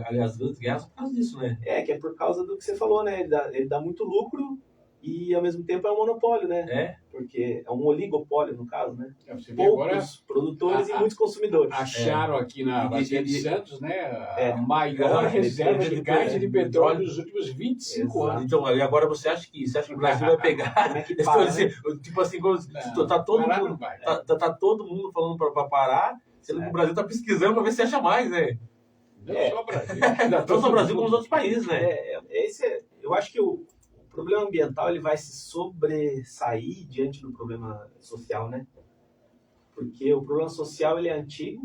Aliás, as guerras por causa disso, né? Que é por causa do que você falou, né? Ele dá muito lucro e ao mesmo tempo é um monopólio, né? Porque é um oligopólio, no caso, né? Poucos produtores e muitos consumidores. Acharam aqui na Bacia de Santos, né? A maior reserva de gás e de petróleo dos últimos 25 anos. Então, agora você acha que o Brasil vai pegar? Como é que para, né? Tipo assim, tá todo mundo falando para parar, sendo que o Brasil tá pesquisando para ver se acha mais, né? Não só o Brasil. Não só o Brasil, como os outros países, né? Eu acho que o problema ambiental ele vai se sobressair diante do problema social, né? Porque o problema social ele é antigo,